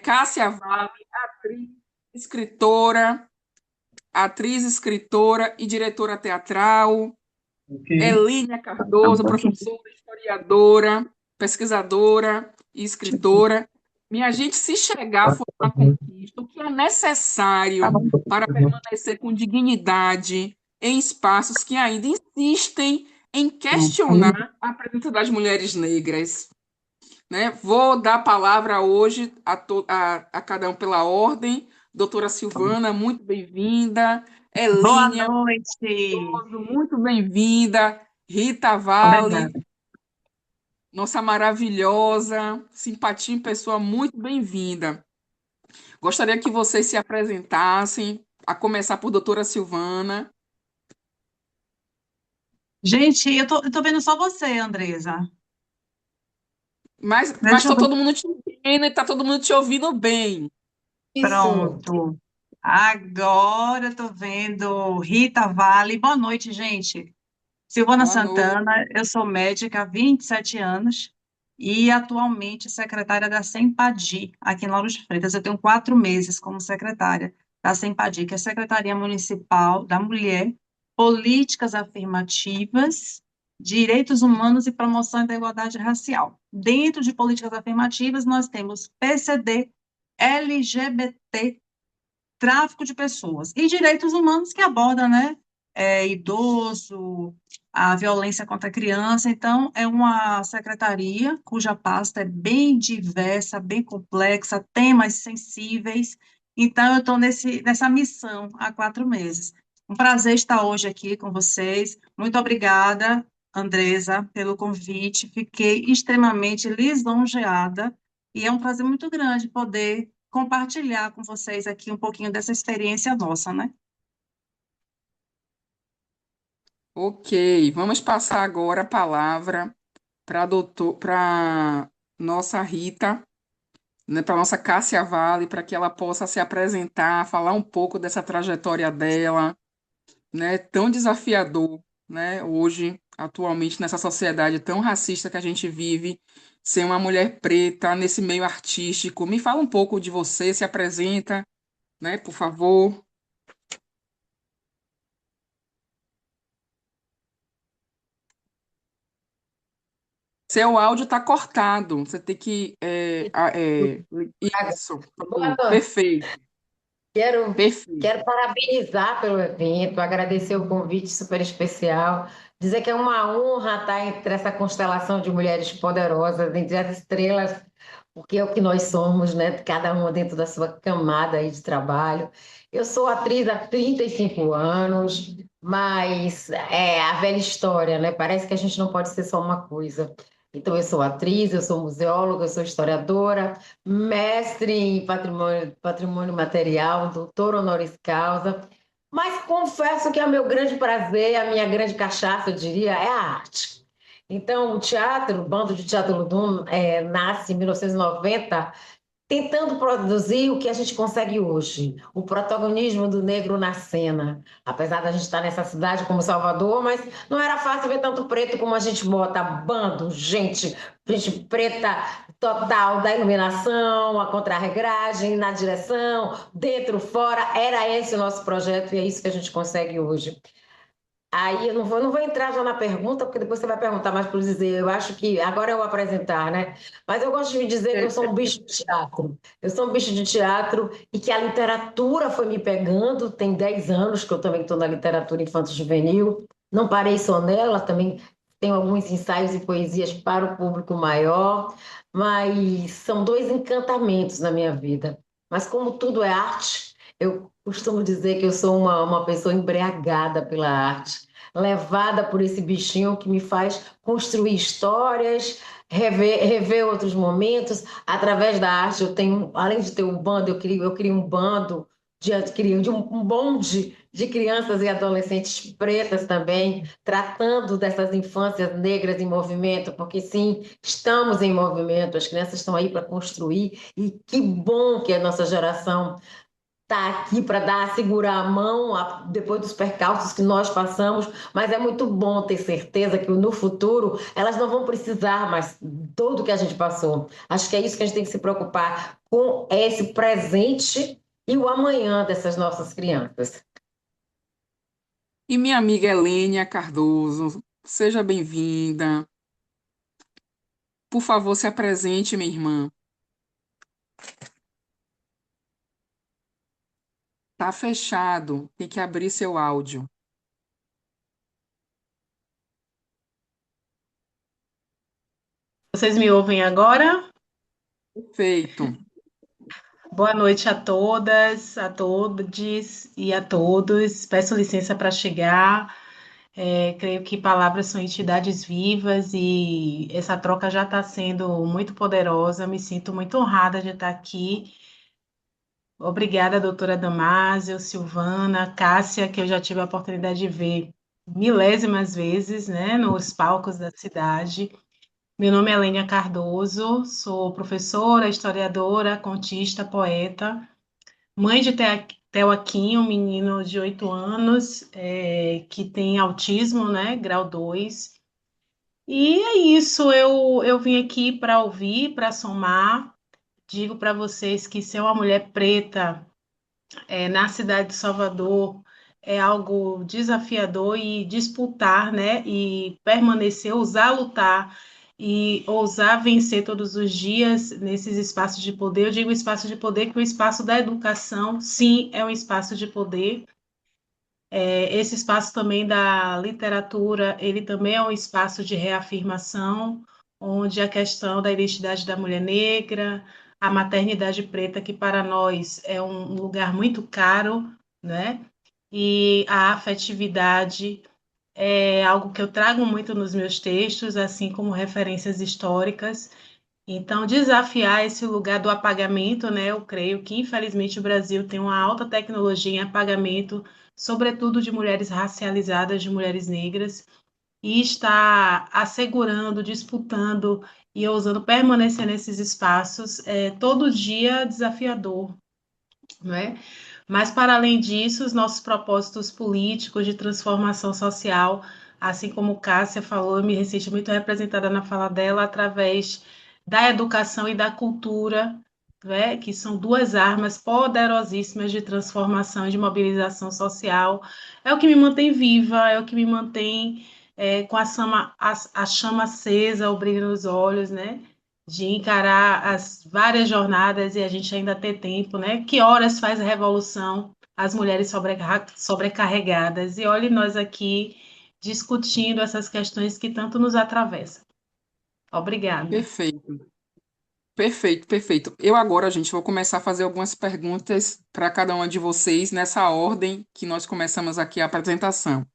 Cássia Vale, escritora, atriz, escritora e diretora teatral. Ok. Elínia Cardoso, professora, historiadora, pesquisadora e escritora. Minha gente, se chegar foi uma conquista, o que é necessário para permanecer com dignidade em espaços que ainda insistem em questionar a presença das mulheres negras, né? Vou dar a palavra hoje a cada um pela ordem. Doutora Silvana, muito bem-vinda. Boa Elínia, noite. muito bem-vinda. Rita Vale, Obrigada. nossa maravilhosa, simpatia em pessoa, muito bem-vinda. Gostaria que vocês se apresentassem, a começar por doutora Silvana. Gente, eu tô vendo só você, Andresa. Mas Deixa eu está ver. todo mundo te vendo e está todo mundo te ouvindo bem. Isso. Pronto. Agora eu tô vendo Rita Vale. Boa noite, gente. Silvana Boa noite. Santana, eu sou médica há 27 anos e atualmente secretária da Sempadi, aqui em Lauro de Freitas. Eu tenho 4 meses como secretária da Sempadi, que é a Secretaria Municipal da Mulher, Políticas Afirmativas, Direitos Humanos e Promoção da Igualdade Racial. Dentro de políticas afirmativas, nós temos PCD, LGBT, tráfico de pessoas e direitos humanos que aborda, né, idoso, a violência contra a criança. Então, é uma secretaria cuja pasta é bem diversa, bem complexa, temas sensíveis. Então, eu estou nessa missão há 4 meses. Um prazer estar hoje aqui com vocês. Muito obrigada, Andresa, pelo convite. Fiquei extremamente lisonjeada e é um prazer muito grande poder compartilhar com vocês aqui um pouquinho dessa experiência nossa, né? Ok, vamos passar agora a palavra para nossa Rita, né, para nossa Cássia Vale, para que ela possa se apresentar, falar um pouco dessa trajetória dela, né, tão desafiador, né, hoje, atualmente, nessa sociedade tão racista que a gente vive, ser uma mulher preta nesse meio artístico. Me fala um pouco de você, se apresenta, né, por favor. Seu áudio está cortado, você tem que. Isso, Boa noite. perfeito, Quero, perfeito. quero parabenizar pelo evento, agradecer o convite super especial, dizer que é uma honra estar entre essa constelação de mulheres poderosas, entre as estrelas, porque é o que nós somos, né? Cada uma dentro da sua camada aí de trabalho. Eu sou atriz há 35 anos, mas é a velha história, né? Parece que a gente não pode ser só uma coisa. Então, eu sou atriz, eu sou museóloga, eu sou historiadora, mestre em patrimônio material, doutor honoris causa. Mas confesso que é o meu grande prazer, a minha grande cachaça, eu diria, é a arte. Então, o teatro, o Bando de Teatro Ludum, nasce em 1990 tentando produzir o que a gente consegue hoje, o protagonismo do negro na cena. Apesar da gente estar nessa cidade como Salvador, mas não era fácil ver tanto preto como a gente bota, bando, gente preta total, da iluminação, a contrarregragem, na direção, dentro, fora. Era esse o nosso projeto e é isso que a gente consegue hoje. Aí eu não vou entrar já na pergunta, porque depois você vai perguntar mais por dizer. Eu acho que agora eu vou apresentar, né? Mas eu gosto de me dizer que eu sou um bicho de teatro. Eu sou um bicho de teatro e que a literatura foi me pegando. Tem 10 anos que eu também estou na literatura infanto-juvenil. Não parei só nela, também tenho alguns ensaios e poesias para o público maior, mas são dois encantamentos na minha vida. Mas como tudo é arte, eu costumo dizer que eu sou uma pessoa embriagada pela arte, levada por esse bichinho que me faz construir histórias, rever outros momentos. Através da arte, eu tenho, além de ter um bando, eu crio um bando, crio um bonde de crianças e adolescentes pretas também, tratando dessas infâncias negras em movimento, porque sim, estamos em movimento, as crianças estão aí para construir, e que bom que a nossa geração estar aqui para dar, segurar a mão depois dos percalços que nós passamos, mas é muito bom ter certeza que no futuro elas não vão precisar mais de tudo que a gente passou. Acho que é isso que a gente tem que se preocupar com esse presente e o amanhã dessas nossas crianças. E minha amiga Helênia Cardoso, seja bem-vinda. Por favor, se apresente, minha irmã. Tá fechado, tem que abrir seu áudio. Vocês me ouvem agora? Perfeito. Boa noite a todas, a todos e a todos. Peço licença para chegar. Creio que palavras são entidades vivas e essa troca já está sendo muito poderosa. Me sinto muito honrada de estar aqui. Obrigada, doutora Damásio, Silvana, Cássia, que eu já tive a oportunidade de ver milésimas vezes, né, nos palcos da cidade. Meu nome é Lênia Cardoso, sou professora, historiadora, contista, poeta, mãe de Teoaquim, um menino de 8 anos, que tem autismo, né, grau 2. E é isso, eu vim aqui para ouvir, para somar. Digo para vocês que ser uma mulher preta na cidade de Salvador é algo desafiador e disputar, né, e permanecer, ousar lutar e ousar vencer todos os dias nesses espaços de poder. Eu digo espaço de poder que o espaço da educação, sim, é um espaço de poder. Esse espaço também da literatura, ele também é um espaço de reafirmação, onde a questão da identidade da mulher negra, a maternidade preta, que para nós é um lugar muito caro, né? E a afetividade é algo que eu trago muito nos meus textos, assim como referências históricas. Então, desafiar esse lugar do apagamento, né? Eu creio que, infelizmente, o Brasil tem uma alta tecnologia em apagamento, sobretudo de mulheres racializadas, de mulheres negras, e está assegurando, disputando e ousando permanecer nesses espaços, todo dia desafiador, né? Mas, para além disso, os nossos propósitos políticos de transformação social, assim como Cássia falou, eu me senti muito representada na fala dela, através da educação e da cultura, né, que são duas armas poderosíssimas de transformação e de mobilização social. É o que me mantém viva, é o que me mantém com a chama acesa, o brilho nos olhos, né? De encarar as várias jornadas e a gente ainda ter tempo, né? Que horas faz a revolução, as mulheres sobrecarregadas, e olhe nós aqui discutindo essas questões que tanto nos atravessam. Obrigada. Perfeito. Perfeito, perfeito. Eu agora, gente, vou começar a fazer algumas perguntas para cada uma de vocês nessa ordem que nós começamos aqui a apresentação.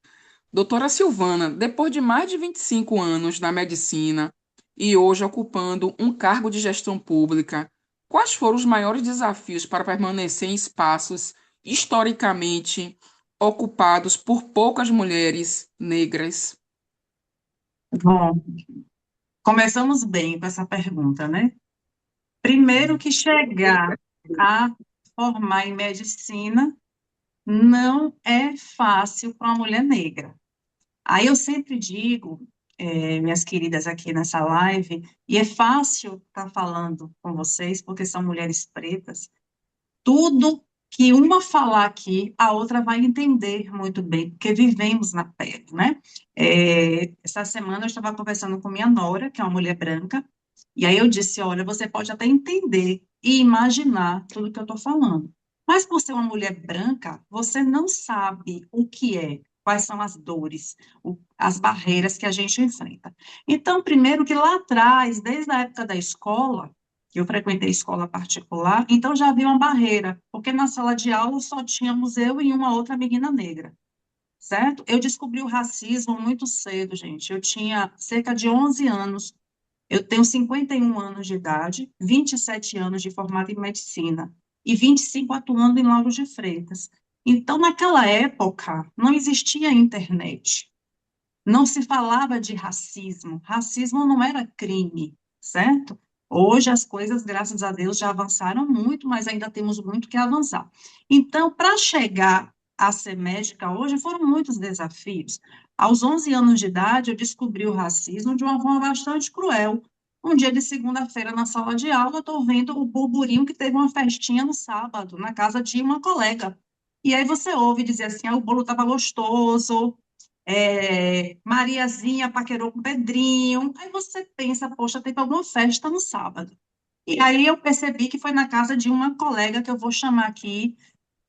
Doutora Silvana, depois de mais de 25 anos na medicina e hoje ocupando um cargo de gestão pública, quais foram os maiores desafios para permanecer em espaços historicamente ocupados por poucas mulheres negras? Bom, começamos bem com essa pergunta, né? Primeiro que chegar a formar em medicina não é fácil para uma mulher negra. Aí eu sempre digo, minhas queridas aqui nessa live, e é fácil estar falando com vocês, porque são mulheres pretas, tudo que uma falar aqui, a outra vai entender muito bem, porque vivemos na pele, né? Essa semana eu estava conversando com minha nora, que é uma mulher branca, e aí eu disse, olha, você pode até entender e imaginar tudo que eu estou falando, mas por ser uma mulher branca, você não sabe o que é, quais são as dores, as barreiras que a gente enfrenta. Então, primeiro que lá atrás, desde a época da escola, eu frequentei escola particular, então já havia uma barreira, porque na sala de aula só tínhamos eu e uma outra menina negra, certo? Eu descobri o racismo muito cedo, gente. Eu tinha cerca de 11 anos, eu tenho 51 anos de idade, 27 anos de formada em medicina e 25 atuando em Lauro de Freitas. Então, naquela época, não existia internet, não se falava de racismo, racismo não era crime, certo? Hoje as coisas, graças a Deus, já avançaram muito, mas ainda temos muito que avançar. Então, para chegar a ser médica hoje, foram muitos desafios. Aos 11 anos de idade, eu descobri o racismo de uma forma bastante cruel. Um dia de segunda-feira, na sala de aula, eu estou vendo o burburinho que teve uma festinha no sábado, na casa de uma colega. E aí você ouve dizer assim, ah, o bolo estava gostoso, Mariazinha paquerou com Pedrinho. Aí você pensa, poxa, teve alguma festa no sábado. E aí eu percebi que foi na casa de uma colega que eu vou chamar aqui,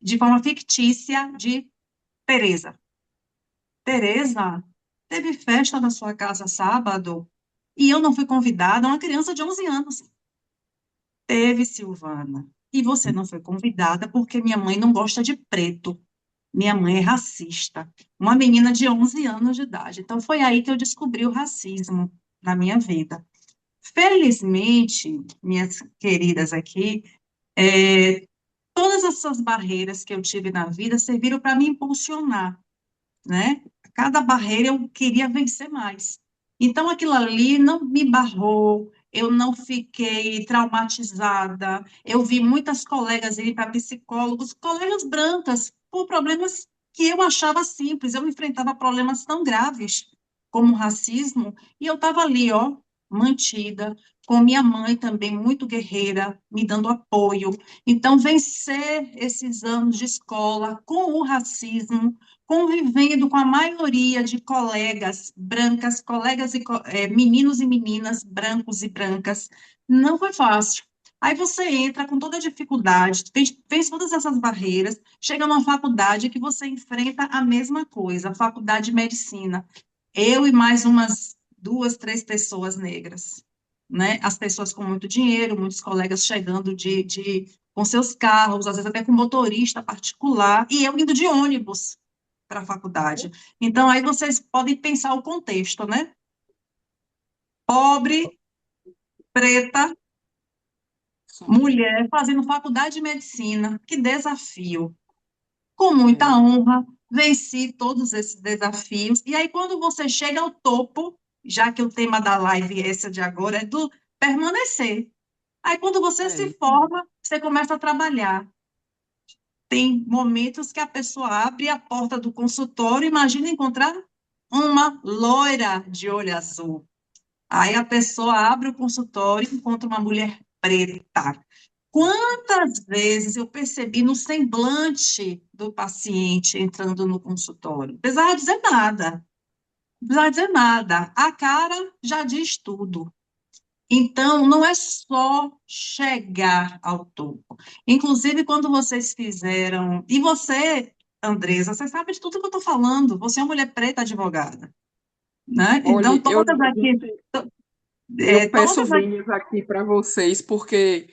de forma fictícia, de Tereza. Tereza, teve festa na sua casa sábado e eu não fui convidada, uma criança de 11 anos. Teve, Silvana. E você não foi convidada porque minha mãe não gosta de preto. Minha mãe é racista. Uma menina de 11 anos de idade. Então, foi aí que eu descobri o racismo na minha vida. Felizmente, minhas queridas aqui, todas essas barreiras que eu tive na vida serviram para me impulsionar, né? Cada barreira eu queria vencer mais. Então, aquilo ali não me barrou, eu não fiquei traumatizada. Eu vi muitas colegas irem para psicólogos, colegas brancas, por problemas que eu achava simples. Eu enfrentava problemas tão graves como racismo, e eu estava ali, ó, mantida, com minha mãe também muito guerreira, me dando apoio. Então, vencer esses anos de escola com o racismo, convivendo com a maioria de colegas brancas, colegas e meninos e meninas brancos e brancas, não foi fácil. Aí você entra com toda a dificuldade, fez todas essas barreiras, chega numa faculdade que você enfrenta a mesma coisa, a faculdade de medicina. Eu e mais umas duas, três pessoas negras, né? As pessoas com muito dinheiro, muitos colegas chegando com seus carros, às vezes até com motorista particular, e eu indo de ônibus para a faculdade. Então, aí vocês podem pensar o contexto, né? Pobre, preta, mulher, fazendo faculdade de medicina, que desafio. Com muita honra, venci todos esses desafios. E aí, quando você chega ao topo, já que o tema da live essa de agora é do permanecer. Aí, quando você se forma, você começa a trabalhar. Tem momentos que a pessoa abre a porta do consultório, imagina encontrar uma loira de olho azul. Aí a pessoa abre o consultório e encontra uma mulher preta. Quantas vezes eu percebi no semblante do paciente entrando no consultório? Não precisava dizer nada, não precisava dizer nada. A cara já diz tudo. Então, não é só chegar ao topo. Inclusive, quando vocês fizeram. E você, Andresa, você sabe de tudo que eu estou falando. Você é uma mulher preta advogada, né? Então, Olha, todas aqui. eu peço Todas aqui. vênias aqui para vocês, porque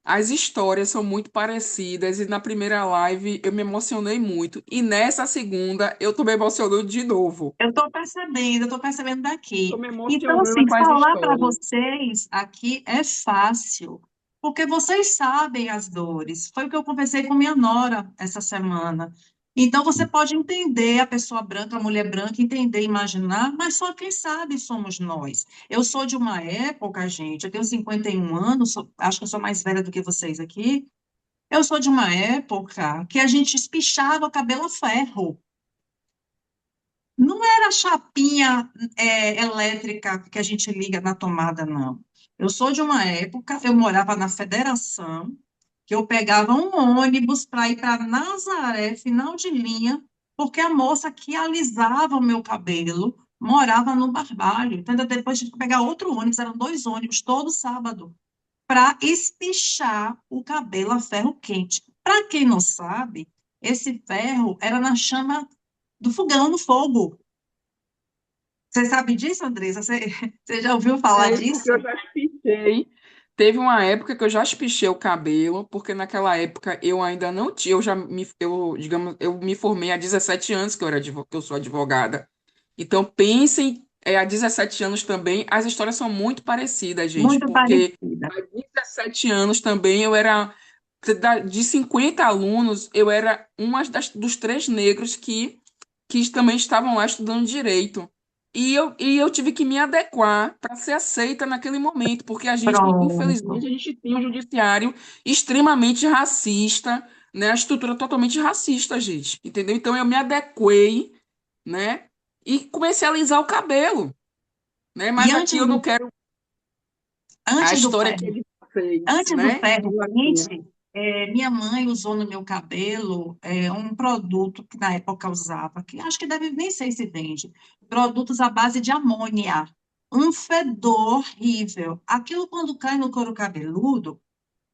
as histórias são muito parecidas e na primeira live eu me emocionei muito. E nessa segunda eu tô me emocionando de novo. Eu estou percebendo Tô daqui. me Então, emocionando assim, com as falar para histórias. vocês aqui é fácil, porque vocês sabem as dores. Foi o que eu conversei com minha nora essa semana. Então, você pode entender a pessoa branca, a mulher branca, entender, imaginar, mas só quem sabe somos nós. Eu sou de uma época, gente, eu tenho 51 anos, acho que eu sou mais velha do que vocês aqui. Eu sou de uma época que a gente espichava o cabelo a ferro. Não era chapinha elétrica que a gente liga na tomada, não. Eu sou de uma época, eu morava na Federação, que eu pegava um ônibus para ir para Nazaré, final de linha, porque a moça que alisava o meu cabelo morava no Barbalho. Então, eu depois tive que pegar outro ônibus, eram dois ônibus, todo sábado, para espichar o cabelo a ferro quente. Para quem não sabe, esse ferro era na chama do fogão, no fogo. Você sabe disso, Andressa? Você já ouviu falar É porque eu disso? já espichei. Teve uma época que eu já espichei o cabelo, porque naquela época eu ainda não tinha, digamos, eu me formei há 17 anos que eu sou advogada. Então pensem, há 17 anos também, as histórias são muito parecidas, gente, Muito porque parecida. há 17 anos também eu era, de 50 alunos, eu era dos três negros que também estavam lá estudando direito. E eu tive que me adequar para ser aceita naquele momento, porque a gente, Pronto. infelizmente, a gente tem um judiciário extremamente racista, né? A estrutura totalmente racista, gente, entendeu? Então eu me adequei, né? E comecei a alisar o cabelo, né? E Mas aqui eu não quero a antes do história que ferro ele fez, Antes do né? ferro Aqui. quente, minha mãe usou no meu cabelo um produto que na época usava, que acho que deve, nem sei se vende, produtos à base de amônia. Um fedor horrível. Aquilo, quando cai no couro cabeludo,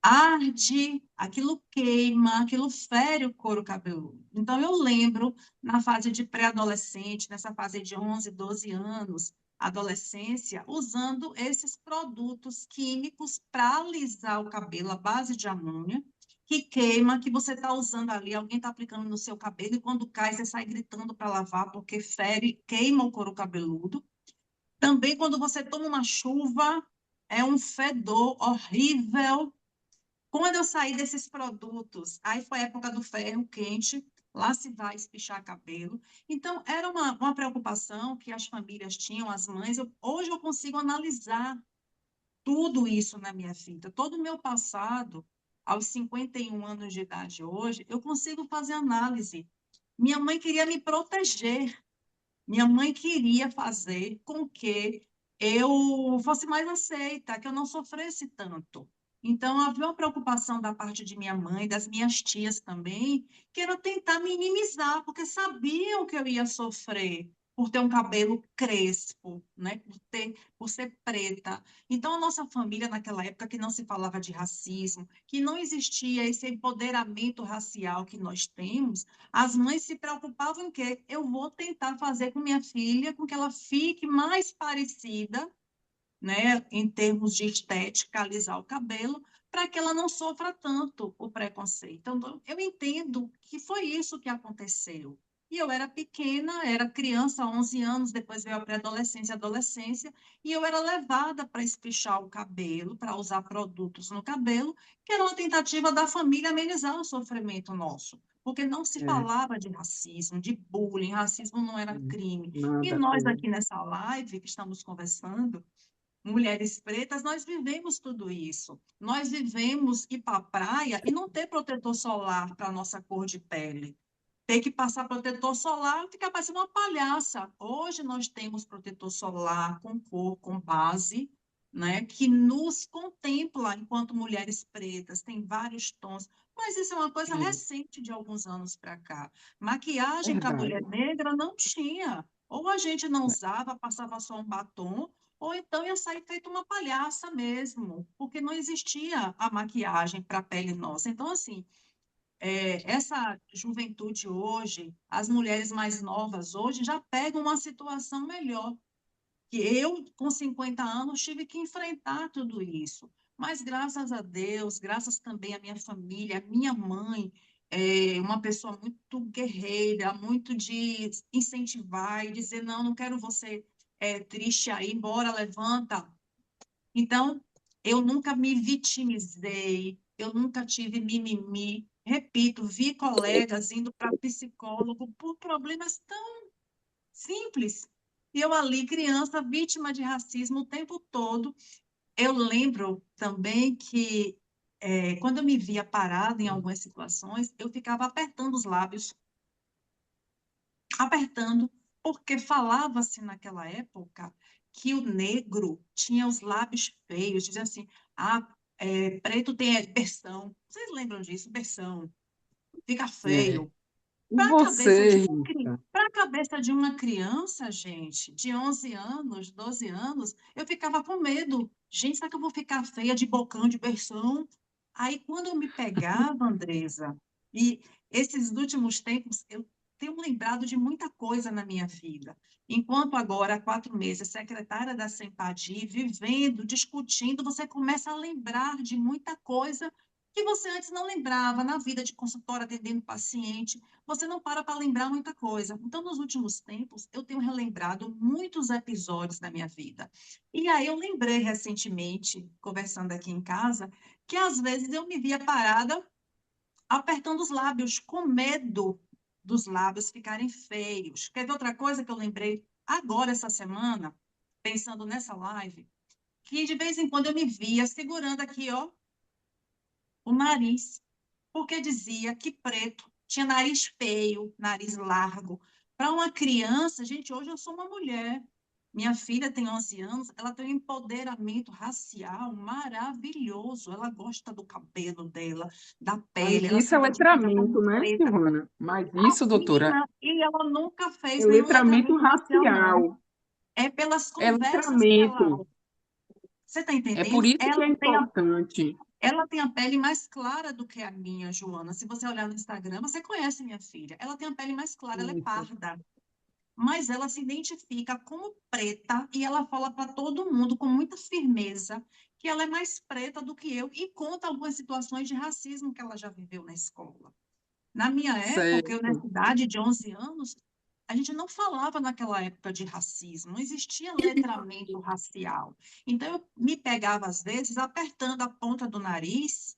arde, aquilo queima, aquilo fere o couro cabeludo. Então, eu lembro, na fase de pré-adolescente, nessa fase de 11, 12 anos, adolescência, usando esses produtos químicos para alisar o cabelo à base de amônia, que queima, que você está usando ali, alguém está aplicando no seu cabelo, e quando cai, você sai gritando para lavar, porque fere, queima o couro cabeludo. Também, quando você toma uma chuva, é um fedor horrível. Quando eu saí desses produtos, aí foi a época do ferro quente, lá se vai espichar cabelo. Então, era uma preocupação que as famílias tinham, as mães. Hoje eu consigo analisar tudo isso na minha vida, todo o meu passado, aos 51 anos de idade hoje, eu consigo fazer análise. Minha mãe queria me proteger, minha mãe queria fazer com que eu fosse mais aceita, que eu não sofresse tanto. Então, havia uma preocupação da parte de minha mãe, das minhas tias também, que era tentar minimizar, porque sabiam que eu ia sofrer por ter um cabelo crespo, né? Por ser preta. Então, a nossa família, naquela época que não se falava de racismo, que não existia esse empoderamento racial que nós temos, as mães se preocupavam em quê? Eu vou tentar fazer com minha filha com que ela fique mais parecida, né, em termos de estética, alisar o cabelo, para que ela não sofra tanto o preconceito. Então, eu entendo que foi isso que aconteceu. E eu era pequena, era criança, 11 anos, depois veio a pré-adolescência, adolescência, e eu era levada para espichar o cabelo, para usar produtos no cabelo, que era uma tentativa da família amenizar o sofrimento nosso. Porque não se É, falava de racismo, de bullying, racismo não era crime. E nada. nós aqui nessa live que estamos conversando, mulheres pretas, nós vivemos tudo isso. Nós vivemos ir para a praia e não ter protetor solar para a nossa cor de pele. Ter que passar protetor solar, ficar parecendo uma palhaça. Hoje nós temos protetor solar com cor, com base, né, que nos contempla enquanto mulheres pretas, tem vários tons. Mas isso é uma coisa É recente de alguns anos para cá. Maquiagem para mulher verdade. negra não tinha. Ou a gente não usava, passava só um batom, ou então ia sair feito uma palhaça mesmo, porque não existia a maquiagem para a pele nossa. Então, assim, essa juventude hoje, as mulheres mais novas hoje já pegam uma situação melhor. Que eu, com 50 anos, tive que enfrentar tudo isso. Mas graças a Deus, graças também à minha família, à minha mãe, uma pessoa muito guerreira, muito de incentivar e dizer, não, não quero você triste aí, bora, levanta. Então, eu nunca me vitimizei, eu nunca tive mimimi. Repito, vi colegas indo para psicólogo por problemas tão simples. E eu ali, criança, vítima de racismo o tempo todo. Eu lembro também que, quando eu me via parada em algumas situações, eu ficava apertando os lábios, apertando, porque falava-se naquela época que o negro tinha os lábios feios, dizia assim, preto tem berção. Vocês lembram disso? Berção, fica É. feio. E você, Rita? Para a cabeça de uma criança, gente, de 11 anos, 12 anos, eu ficava com medo. Gente, será que eu vou ficar feia de bocão, de berção? Aí, quando eu me pegava, Andresa, e esses últimos tempos, eu tenho lembrado de muita coisa na minha vida. Enquanto agora, há 4 meses, secretária da Sempadi, vivendo, discutindo, você começa a lembrar de muita coisa que você antes não lembrava na vida de consultório, atendendo paciente, você não para lembrar muita coisa. Então, nos últimos tempos, eu tenho relembrado muitos episódios da minha vida. E aí eu lembrei recentemente, conversando aqui em casa, que às vezes eu me via parada apertando os lábios, com medo dos lábios ficarem feios. Quer ver outra coisa que eu lembrei agora, essa semana, pensando nessa live, que de vez em quando eu me via segurando aqui, ó, o nariz, porque dizia que preto tinha nariz feio, nariz largo. Para uma criança, gente, hoje eu sou uma mulher. Minha filha tem 11 anos, ela tem um empoderamento racial maravilhoso. Ela gosta do cabelo dela, da Mas pele, ela isso se é identifica letramento, como né, preta. Silvana? Mas isso, doutora, Menina, e ela nunca é fez nenhum letramento letramento racial, não. racial. É pelas É conversas que ela. letramento. Você está É por entendendo? isso que é importante. Ela tem a pele mais clara do que a minha, Joana. Se você olhar no Instagram, você conhece minha filha. Ela tem a pele mais clara, ela é Isso. parda. Mas ela se identifica como preta e ela fala para todo mundo com muita firmeza que ela é mais preta do que eu e conta algumas situações de racismo que ela já viveu na escola. Na minha época, eu nessa Certo. idade de 11 anos, a gente não falava naquela época de racismo, não existia letramento racial. Então, eu me pegava, às vezes, apertando a ponta do nariz,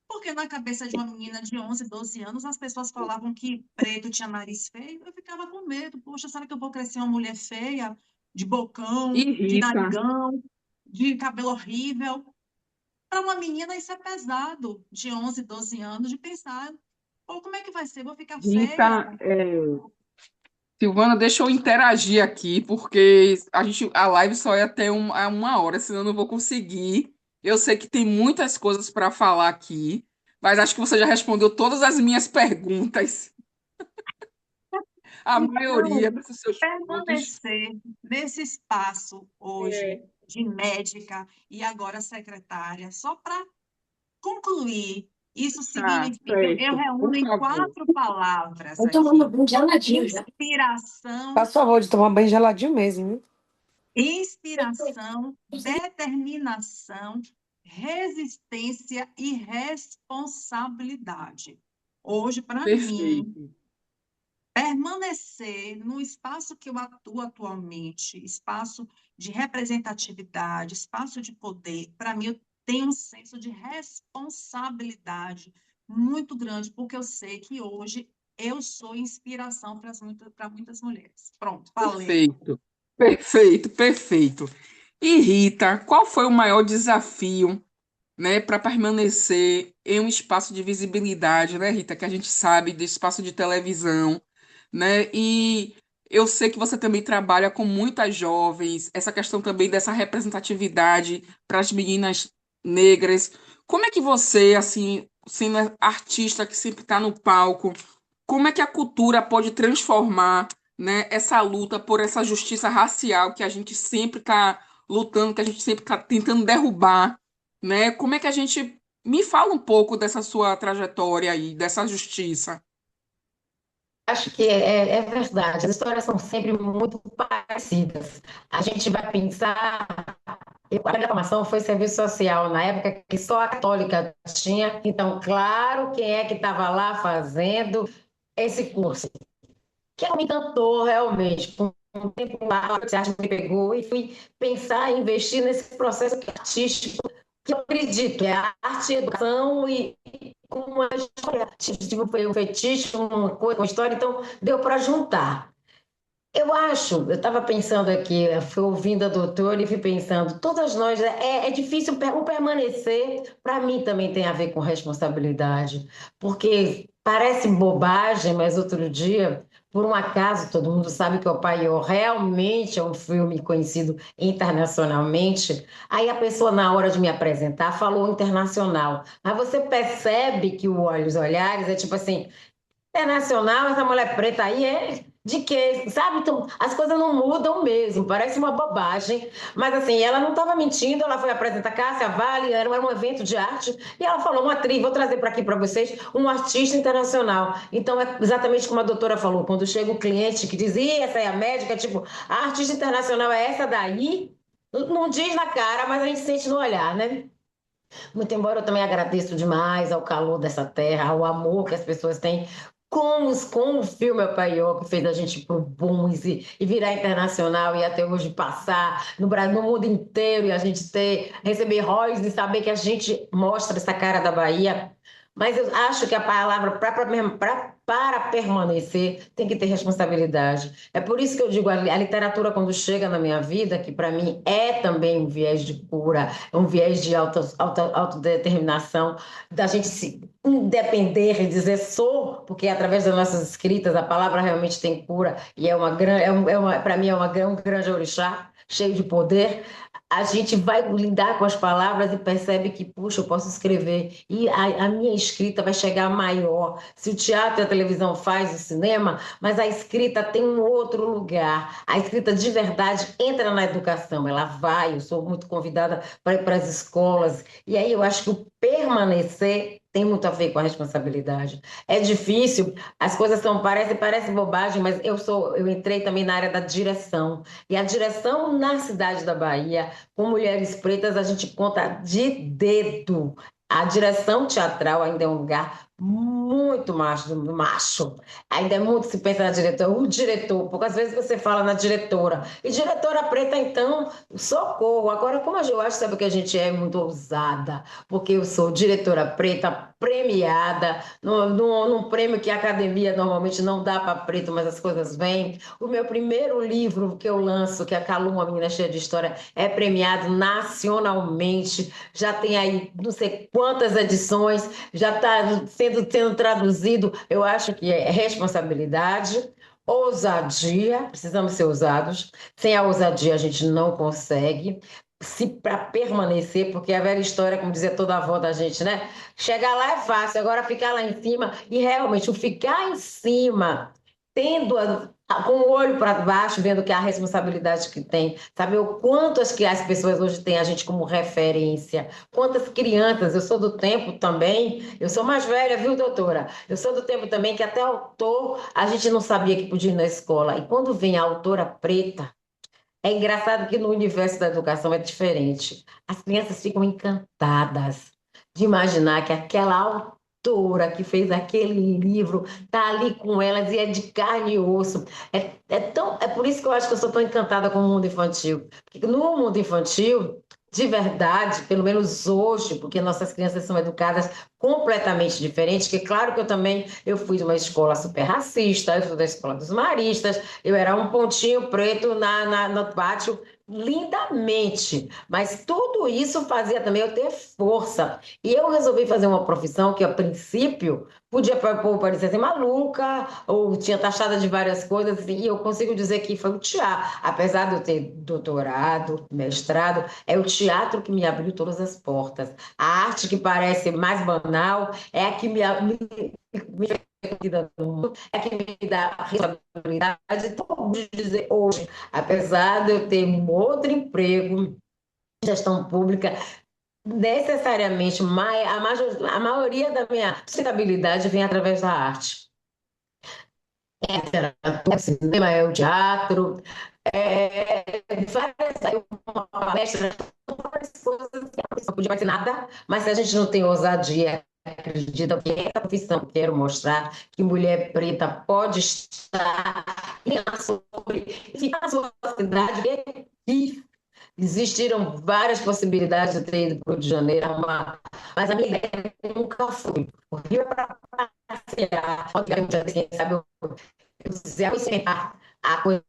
porque na cabeça de uma menina de 11, 12 anos, as pessoas falavam que preto tinha nariz feio, eu ficava com medo. Poxa, será que eu vou crescer uma mulher feia, de bocão, de Irrita. narigão, de cabelo horrível? Para uma menina, isso é pesado, de 11, 12 anos, de pensar, pô, como é que vai ser? Vou ficar feia? Rita, Silvana, deixa eu interagir aqui, porque a live só é até uma hora, senão eu não vou conseguir. Eu sei que tem muitas coisas para falar aqui, mas acho que você já respondeu todas as minhas perguntas, a maioria Então, desses seus pontos. permanecer nesse espaço hoje É. de médica e agora secretária, só para concluir, isso Tá, significa, eu certo. Por reúno em favor. 4 palavras Eu tomando aqui: banho geladinho já. inspiração, Faça favor de tomar banho geladinho mesmo, viu? inspiração, determinação, resistência e responsabilidade. Hoje, para mim, Perfeito. permanecer no espaço que eu atuo atualmente, espaço de representatividade, espaço de poder, para mim, eu tenho um senso de responsabilidade muito grande, porque eu sei que hoje eu sou inspiração para muitas mulheres. Pronto, falei. Perfeito. Perfeito, perfeito. E Rita, qual foi o maior desafio, né, para permanecer em um espaço de visibilidade, né, Rita, que a gente sabe de espaço de televisão, né? E eu sei que você também trabalha com muitas jovens, essa questão também dessa representatividade para as meninas negras. Como é que você, assim, sendo artista que sempre está no palco, como é que a cultura pode transformar, né, essa luta por essa justiça racial que a gente sempre está lutando, que a gente sempre está tentando derrubar, né? Como é que a gente me fala um pouco dessa sua trajetória aí, dessa justiça? Acho que é verdade, as histórias são sempre muito parecidas. A gente vai pensar. A minha formação foi serviço social, na época que só a católica tinha. Então, claro, quem é que estava lá fazendo esse curso? Que me encantou realmente. Por um tempo lá, a arte me pegou e fui pensar em investir nesse processo artístico que eu acredito, que é a arte, a educação e uma história. Tipo, foi um fetiche, uma coisa, uma história, então deu para juntar. Eu acho, eu estava pensando aqui, fui ouvindo a doutora e fui pensando, todas nós, é difícil, o permanecer, para mim também tem a ver com responsabilidade, porque parece bobagem, mas outro dia, por um acaso, todo mundo sabe que o Paiô realmente é um filme conhecido internacionalmente, aí a pessoa, na hora de me apresentar, falou internacional, mas você percebe que os olhares é tipo assim, internacional, essa mulher preta aí é de quê? Sabe? Então, as coisas não mudam mesmo, parece uma bobagem. Mas assim, ela não estava mentindo, ela foi apresentar Cássia Vale, era um evento de arte, e ela falou, uma atriz, vou trazer para aqui para vocês, um artista internacional. Então, é exatamente como a doutora falou, quando chega o cliente que diz, ih, essa é a médica, tipo, a artista internacional é essa daí? Não diz na cara, mas a gente sente no olhar, né? Muito embora eu também agradeço demais ao calor dessa terra, ao amor que as pessoas têm com o filme Apaió, que fez a gente ir pro Bunz e virar internacional e até hoje passar no Brasil, no mundo inteiro e a gente receber royalties e saber que a gente mostra essa cara da Bahia. Mas eu acho que a palavra para permanecer tem que ter responsabilidade. É por isso que eu digo, a literatura, quando chega na minha vida, que para mim é também um viés de cura, é um viés de autodeterminação, da gente se independer e dizer sou, porque através das nossas escritas a palavra realmente tem cura, e é uma grande, para mim um grande orixá, cheio de poder. A gente vai lidar com as palavras e percebe que, puxa, eu posso escrever. E a minha escrita vai chegar maior. Se o teatro e a televisão faz o cinema, mas a escrita tem um outro lugar. A escrita de verdade entra na educação. Ela vai, eu sou muito convidada para ir para as escolas. E aí eu acho que o permanecer tem muito a ver com a responsabilidade. É difícil, as coisas são, parece bobagem, mas eu entrei também na área da direção. E a direção na cidade da Bahia com mulheres pretas, a gente conta de dedo. A direção teatral ainda é um lugar muito macho. Ainda é muito se pensa na diretora. O diretor, poucas vezes você fala na diretora. E diretora preta, então, socorro. Agora, como eu acho, sabe que a gente é muito ousada, porque eu sou diretora preta, premiada, num prêmio que a academia normalmente não dá para preto, mas as coisas vêm. O meu primeiro livro que eu lanço, que é Caluma, Menina Cheia de História, é premiado nacionalmente, já tem aí não sei quantas edições, já está sendo traduzido. Eu acho que é responsabilidade, ousadia, precisamos ser ousados. Sem a ousadia a gente não consegue. Se para permanecer, porque a velha história, como dizia toda a avó da gente, né? Chegar lá é fácil, agora ficar lá em cima, e realmente o ficar em cima, tendo com o olho para baixo, vendo que a responsabilidade que tem, saber o quanto que as pessoas hoje têm a gente como referência, quantas crianças, eu sou do tempo também, eu sou mais velha, viu, doutora? Eu sou do tempo também que até autor a gente não sabia que podia ir na escola, e quando vem a autora preta, é engraçado que no universo da educação é diferente. As crianças ficam encantadas de imaginar que aquela autora que fez aquele livro está ali com elas e é de carne e osso. É por isso que eu acho que eu sou tão encantada com o mundo infantil. Porque no mundo infantil, de verdade, pelo menos hoje, porque nossas crianças são educadas completamente diferentes, que claro que eu fui de uma escola super racista, eu fui da escola dos maristas, eu era um pontinho preto no pátio, lindamente. Mas tudo isso fazia também eu ter força. E eu resolvi fazer uma profissão que, a princípio, podia parecer assim, maluca, ou tinha taxada de várias coisas, e eu consigo dizer que foi o teatro. Apesar de eu ter doutorado, mestrado, é o teatro que me abriu todas as portas. A arte que parece mais banal é a que me vida no mundo, é que me dá a responsabilidade de dizer hoje, apesar de eu ter um outro emprego, gestão pública, necessariamente a maioria da minha sustentabilidade vem através da arte. É a literatura, o cinema, é o teatro, uma palestra, várias coisas que a pessoa podia fazer nada, mas se a gente não tem ousadia, acredita que essa profissão que quero mostrar que mulher preta pode estar na sua cidade, e existiram várias possibilidades de ter ido para o Rio de Janeiro, mas a minha ideia nunca foi. O Rio é para passear, quem sabe eu quiser experimentar a coisa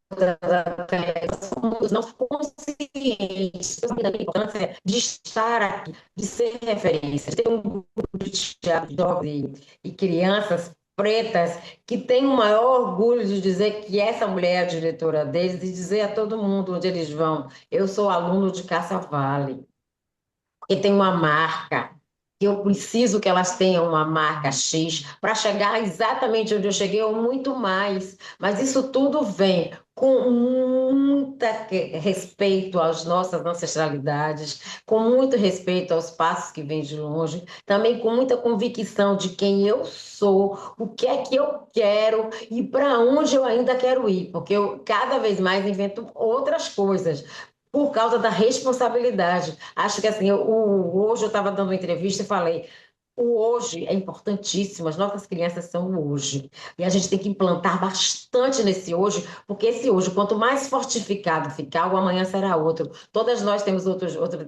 não conscientes da importância de estar aqui, de ser referência, de ter um grupo de teatro jovens e crianças pretas que tem o maior orgulho de dizer que essa mulher é a diretora deles e dizer a todo mundo onde eles vão, eu sou aluno de Caça Vale, e tem uma marca, que eu preciso que elas tenham uma marca X para chegar exatamente onde eu cheguei ou muito mais. Mas isso tudo vem com muito respeito às nossas ancestralidades, com muito respeito aos passos que vêm de longe, também com muita convicção de quem eu sou, o que é que eu quero e para onde eu ainda quero ir, porque eu cada vez mais invento outras coisas por causa da responsabilidade. Acho que assim, hoje eu estava dando uma entrevista e falei, O hoje é importantíssimo, as nossas crianças são o hoje. E a gente tem que implantar bastante nesse hoje, porque esse hoje, quanto mais fortificado ficar, o amanhã será outro. Todas nós temos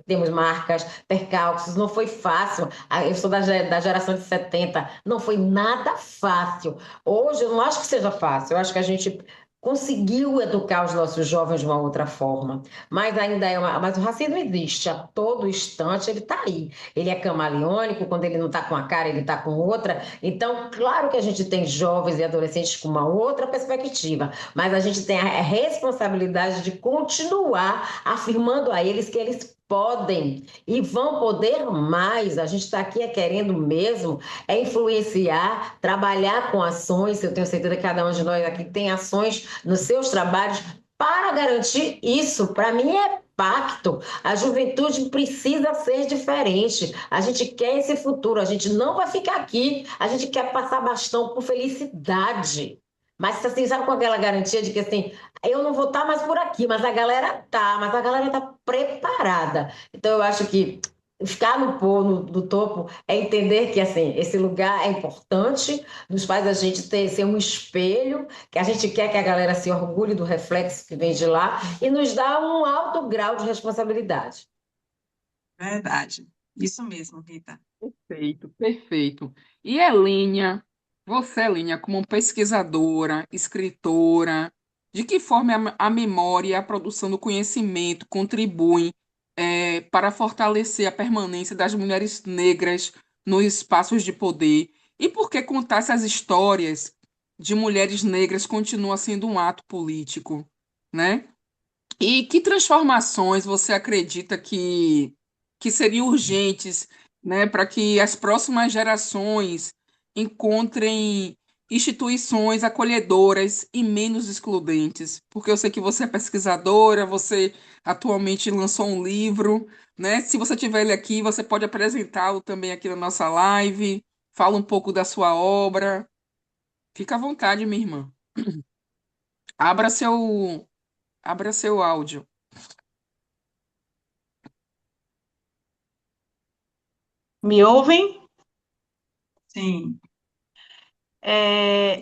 temos marcas, percalços, não foi fácil. Eu sou da geração de 70, não foi nada fácil. Hoje eu não acho que seja fácil, eu acho que a gente conseguiu educar os nossos jovens de uma outra forma. Mas ainda mas o racismo existe, a todo instante ele está aí. Ele é camaleônico, quando ele não está com a cara, ele está com outra. Então, claro que a gente tem jovens e adolescentes com uma outra perspectiva, mas a gente tem a responsabilidade de continuar afirmando a eles que eles podem e vão poder mais. A gente está aqui querendo mesmo influenciar, trabalhar com ações. Eu tenho certeza que cada um de nós aqui tem ações nos seus trabalhos para garantir isso. Para mim é pacto. A juventude precisa ser diferente. A gente quer esse futuro. A gente não vai ficar aqui. A gente quer passar bastão por felicidade. Mas assim, sabe com aquela garantia de que assim, eu não vou estar mais por aqui, mas a galera tá preparada. Então eu acho que ficar no topo é entender que assim, esse lugar é importante, nos faz a gente ser um espelho, que a gente quer que a galera se orgulhe do reflexo que vem de lá e nos dá um alto grau de responsabilidade. Verdade. Isso mesmo, Rita. Perfeito, perfeito. E Elênia, você, Elênia, como pesquisadora, escritora, de que forma a memória e a produção do conhecimento contribuem para fortalecer a permanência das mulheres negras nos espaços de poder? E por que contar essas histórias de mulheres negras continua sendo um ato político, né? E que transformações você acredita que seriam urgentes, né, para que as próximas gerações encontrem instituições acolhedoras e menos excludentes? Porque eu sei que você é pesquisadora, você atualmente lançou um livro, né? Se você tiver ele aqui, você pode apresentá-lo também aqui na nossa live. Fala um pouco da sua obra. Fica à vontade, minha irmã. Abra seu, abra seu áudio. Me ouvem? Sim.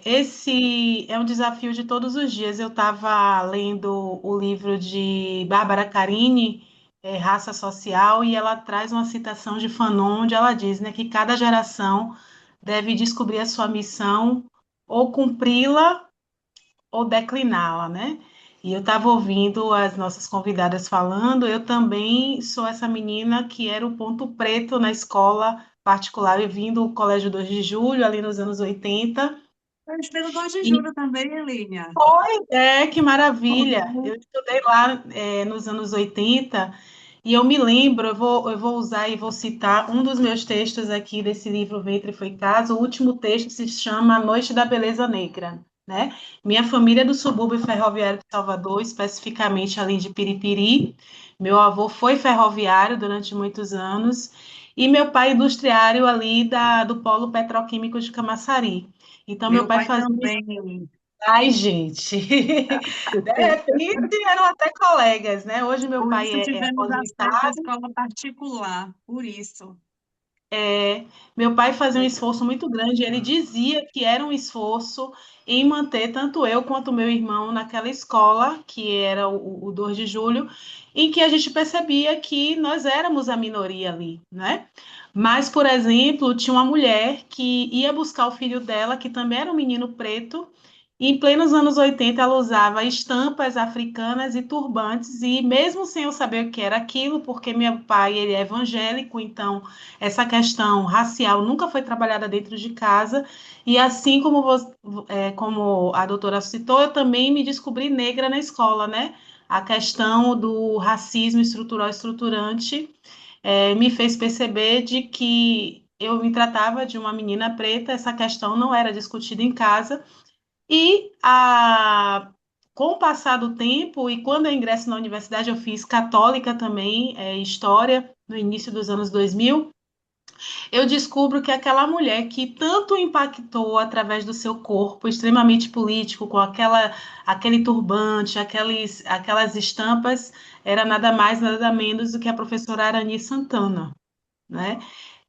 Esse é um desafio de todos os dias. Eu estava lendo o livro de Bárbara Carini, Raça Social, e ela traz uma citação de Fanon, onde ela diz, né, que cada geração deve descobrir a sua missão ou cumpri-la ou decliná-la, né? E eu estava ouvindo as nossas convidadas falando, eu também sou essa menina que era o ponto preto na escola particular, eu vim do Colégio 2 de Julho, ali nos anos 80. Eu estudei no 2 de E julho também, Elínia. que maravilha! Eu estudei lá, nos anos 80, e eu me lembro, eu vou usar e vou citar um dos meus textos aqui desse livro Ventre Foi Casa. O último texto se chama A Noite da Beleza Negra, né? Minha família é do subúrbio ferroviário de Salvador, especificamente ali de Piripiri. Meu avô foi ferroviário durante muitos anos, e meu pai industriário ali do polo petroquímico de Camaçari. Então, meu Meu pai pai fazia. também. Ai, gente, de repente eram até colegas, né? Hoje meu Por pai isso é tivemos acesso à aposentado. escola particular. Por isso. Meu pai fazia um esforço muito grande. Ele dizia que era um esforço em manter tanto eu quanto meu irmão naquela escola, que era o 2 de julho, em que a gente percebia que nós éramos a minoria ali, né? Mas, por exemplo, tinha uma mulher que ia buscar o filho dela, que também era um menino preto. Em plenos anos 80, ela usava estampas africanas e turbantes, e mesmo sem eu saber o que era aquilo, porque meu pai ele é evangélico, então essa questão racial nunca foi trabalhada dentro de casa, e assim como, como a doutora citou, eu também me descobri negra na escola, né? A questão do racismo estrutural estruturante me fez perceber de que eu me tratava de uma menina preta, essa questão não era discutida em casa, e com o passar do tempo, e quando eu ingresso na universidade, eu fiz católica também, história, no início dos anos 2000, eu descubro que aquela mulher que tanto impactou através do seu corpo extremamente político, com aquele turbante, aquelas estampas, era nada mais, nada menos do que a professora Arani Santana, né?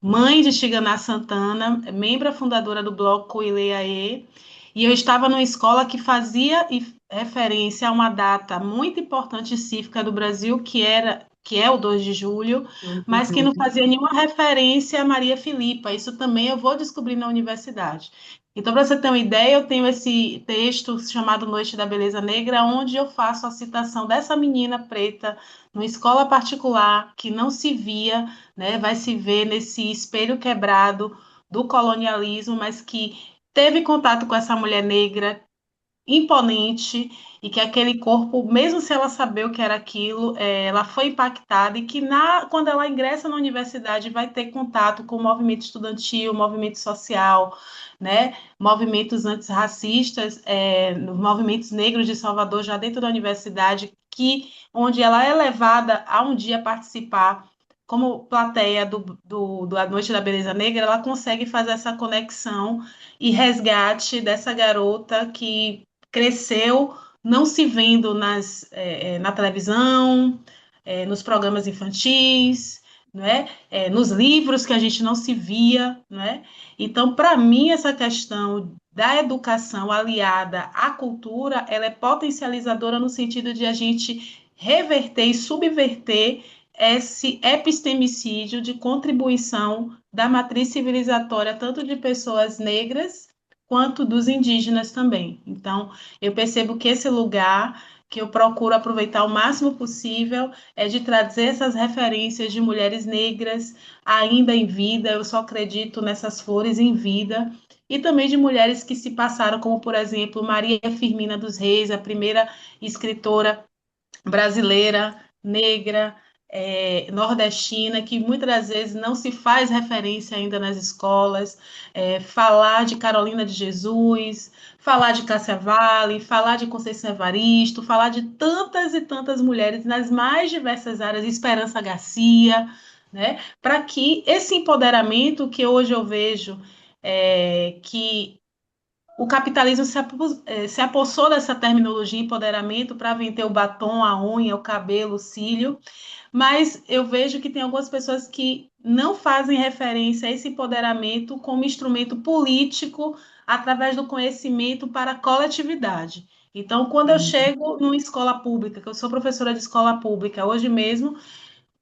mãe de Xiganá Santana, membro fundadora do Bloco Ileaê, e eu estava numa escola que fazia referência a uma data muito importante cívica do Brasil, que é o 2 de julho, mas que não fazia nenhuma referência a Maria Filipa. Isso também eu vou descobrir na universidade. Então, para você ter uma ideia, eu tenho esse texto chamado Noite da Beleza Negra, onde eu faço a citação dessa menina preta numa escola particular que não se via, né, vai se ver nesse espelho quebrado do colonialismo, mas que teve contato com essa mulher negra imponente e que aquele corpo, mesmo se ela saber o que era aquilo, ela foi impactada e que quando ela ingressa na universidade vai ter contato com o movimento estudantil, movimento social, né, movimentos antirracistas, movimentos negros de Salvador já dentro da universidade, onde ela é levada a um dia participar como plateia da Noite da Beleza Negra, ela consegue fazer essa conexão e resgate dessa garota que cresceu não se vendo na televisão, nos programas infantis, não é? Nos livros que a gente não se via, não é? Então, para mim, essa questão da educação aliada à cultura, ela é potencializadora no sentido de a gente reverter e subverter esse epistemicídio de contribuição da matriz civilizatória, tanto de pessoas negras quanto dos indígenas também. Então, eu percebo que esse lugar que eu procuro aproveitar o máximo possível é de trazer essas referências de mulheres negras ainda em vida, eu só acredito nessas flores em vida, e também de mulheres que se passaram, como, por exemplo, Maria Firmina dos Reis, a primeira escritora brasileira, negra, nordestina, que muitas das vezes não se faz referência ainda nas escolas, falar de Carolina de Jesus, falar de Cássia Vale, falar de Conceição Evaristo, falar de tantas e tantas mulheres nas mais diversas áreas, Esperança Garcia, né, para que esse empoderamento que hoje eu vejo que o capitalismo se apossou dessa terminologia empoderamento para vender o batom, a unha, o cabelo, o cílio, mas eu vejo que tem algumas pessoas que não fazem referência a esse empoderamento como instrumento político através do conhecimento para a coletividade. Então, quando eu chego numa escola pública, que eu sou professora de escola pública, hoje mesmo,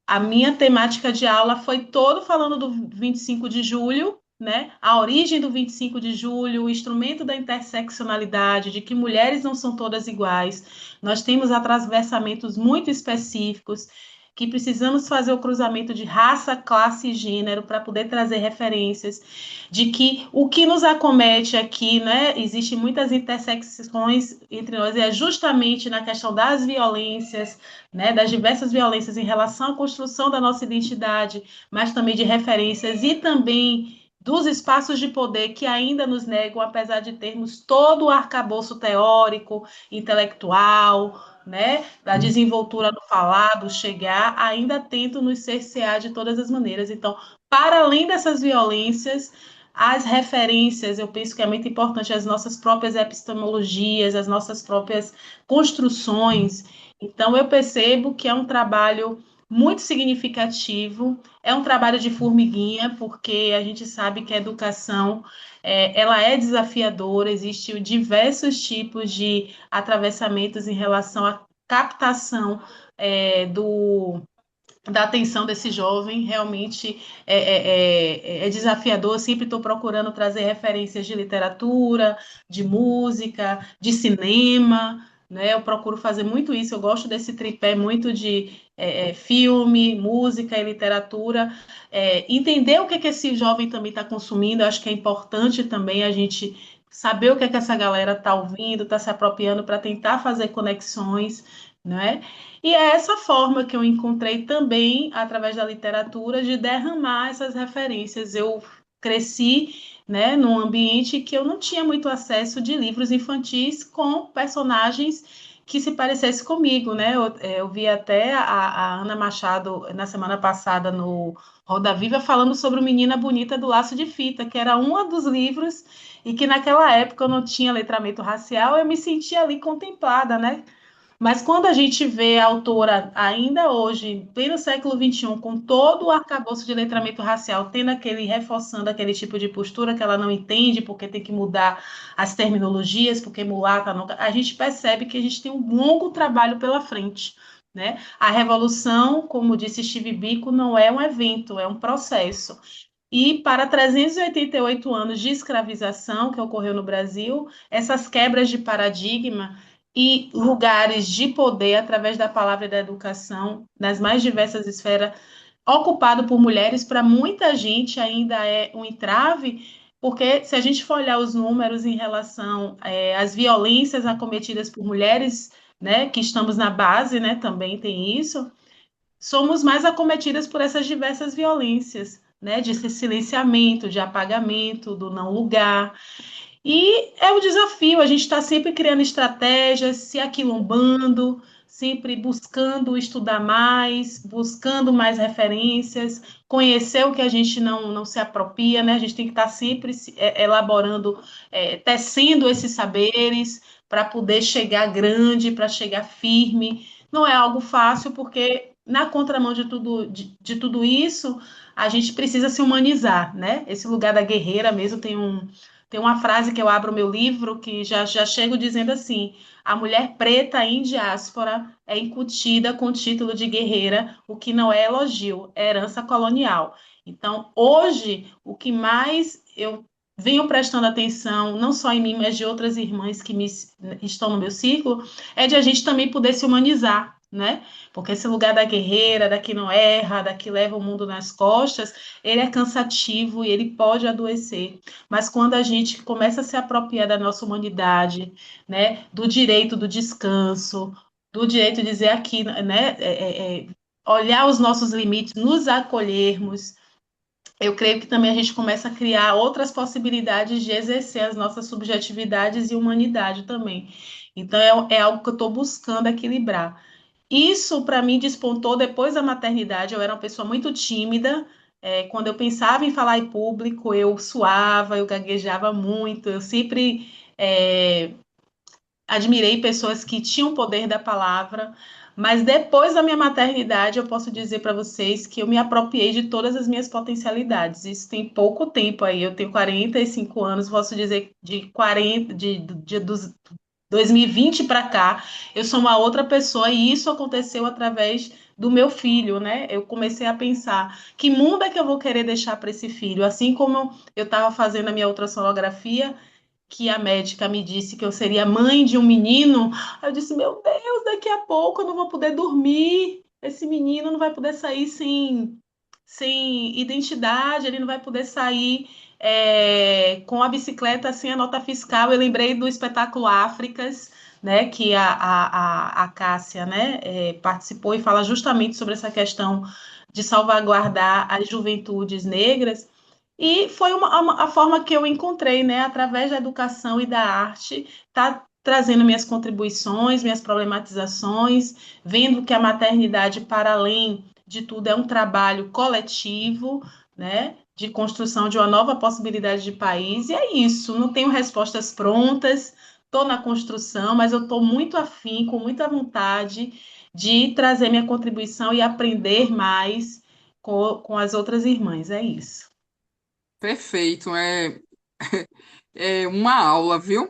a minha temática de aula foi todo falando do 25 de julho, né? A origem do 25 de julho, o instrumento da interseccionalidade, de que mulheres não são todas iguais. Nós temos atravessamentos muito específicos que precisamos fazer o cruzamento de raça, classe e gênero para poder trazer referências de que o que nos acomete aqui, né? Existem muitas intersecções entre nós e é justamente na questão das violências, né, das diversas violências em relação à construção da nossa identidade, mas também de referências e também dos espaços de poder que ainda nos negam, apesar de termos todo o arcabouço teórico, intelectual, né, da desenvoltura do falar, do chegar, ainda tentam nos cercear de todas as maneiras. Então, para além dessas violências, as referências, eu penso que é muito importante, as nossas próprias epistemologias, as nossas próprias construções. Então, eu percebo que é um trabalho muito significativo, é um trabalho de formiguinha, porque a gente sabe que a educação ela é desafiadora, existem diversos tipos de atravessamentos em relação à captação da atenção desse jovem, realmente é desafiador. Eu sempre estou procurando trazer referências de literatura, de música, de cinema, né? Eu procuro fazer muito isso, eu gosto desse tripé muito de filme, música e literatura. Entender o que esse jovem também está consumindo, eu acho que é importante também a gente saber o que essa galera está ouvindo, está se apropriando para tentar fazer conexões, né? E é essa forma que eu encontrei também, através da literatura, de derramar essas referências. Eu cresci, né, num ambiente que eu não tinha muito acesso de livros infantis com personagens que se parecessem comigo, né? Eu vi até a Ana Machado, na semana passada, no Roda Viva, falando sobre o Menina Bonita do Laço de Fita, que era um dos livros, e que naquela época eu não tinha letramento racial, eu me sentia ali contemplada, né? Mas quando a gente vê a autora, ainda hoje, em pleno século XXI, com todo o arcabouço de letramento racial, tendo aquele, reforçando aquele tipo de postura que ela não entende, porque tem que mudar as terminologias, porque mulata, não, a gente percebe que a gente tem um longo trabalho pela frente. Né? A revolução, como disse Steve Biko, não é um evento, é um processo. E para 388 anos de escravização que ocorreu no Brasil, essas quebras de paradigma e lugares de poder através da palavra e da educação nas mais diversas esferas, ocupado por mulheres, para muita gente ainda é um entrave, porque se a gente for olhar os números em relação às violências acometidas por mulheres, né, que estamos na base, né, também tem isso, somos mais acometidas por essas diversas violências, né, de silenciamento, de apagamento, do não lugar. E é o desafio, a gente está sempre criando estratégias, se aquilombando, sempre buscando estudar mais, buscando mais referências, conhecer o que a gente não se apropria, né? A gente tem que estar sempre elaborando, tecendo esses saberes para poder chegar grande, para chegar firme. Não é algo fácil, porque na contramão de tudo isso, a gente precisa se humanizar, né? Esse lugar da guerreira mesmo tem uma frase que eu abro o meu livro que já chego dizendo assim: a mulher preta em diáspora é incutida com o título de guerreira, o que não é elogio, é herança colonial. Então, hoje, o que mais eu venho prestando atenção, não só em mim, mas de outras irmãs estão no meu círculo, é de a gente também poder se humanizar, né? Porque esse lugar da guerreira, da que não erra, da que leva o mundo nas costas, ele é cansativo e ele pode adoecer. Mas quando a gente começa a se apropriar da nossa humanidade, né, do direito do descanso, do direito de dizer aqui, né, olhar os nossos limites, nos acolhermos, eu creio que também a gente começa a criar outras possibilidades de exercer as nossas subjetividades e humanidade também. Então, é algo que eu estou buscando equilibrar. Isso, para mim, despontou depois da maternidade. Eu era uma pessoa muito tímida. Quando eu pensava em falar em público, eu suava, eu gaguejava muito. Eu sempre admirei pessoas que tinham o poder da palavra. Mas depois da minha maternidade, eu posso dizer para vocês que eu me apropriei de todas as minhas potencialidades. Isso tem pouco tempo aí. Eu tenho 45 anos, posso dizer de 40, dos 2020 para cá, eu sou uma outra pessoa e isso aconteceu através do meu filho, né? Eu comecei a pensar que mundo é que eu vou querer deixar para esse filho? Assim como eu estava fazendo a minha ultrassonografia, que a médica me disse que eu seria mãe de um menino, eu disse, meu Deus, daqui a pouco eu não vou poder dormir. Esse menino não vai poder sair sem identidade, ele não vai poder sair com a bicicleta sem a nota fiscal. Eu lembrei do espetáculo Áfricas, né, que a Cássia, né, participou e fala justamente sobre essa questão de salvaguardar as juventudes negras. E foi a forma que eu encontrei, né, através da educação e da arte, tá trazendo minhas contribuições, minhas problematizações, vendo que a maternidade, para além de tudo, é um trabalho coletivo, né, de construção de uma nova possibilidade de país. E é isso, não tenho respostas prontas, estou na construção, mas eu estou muito afim, com muita vontade de trazer minha contribuição e aprender mais com as outras irmãs. É isso. Perfeito. É uma aula, viu?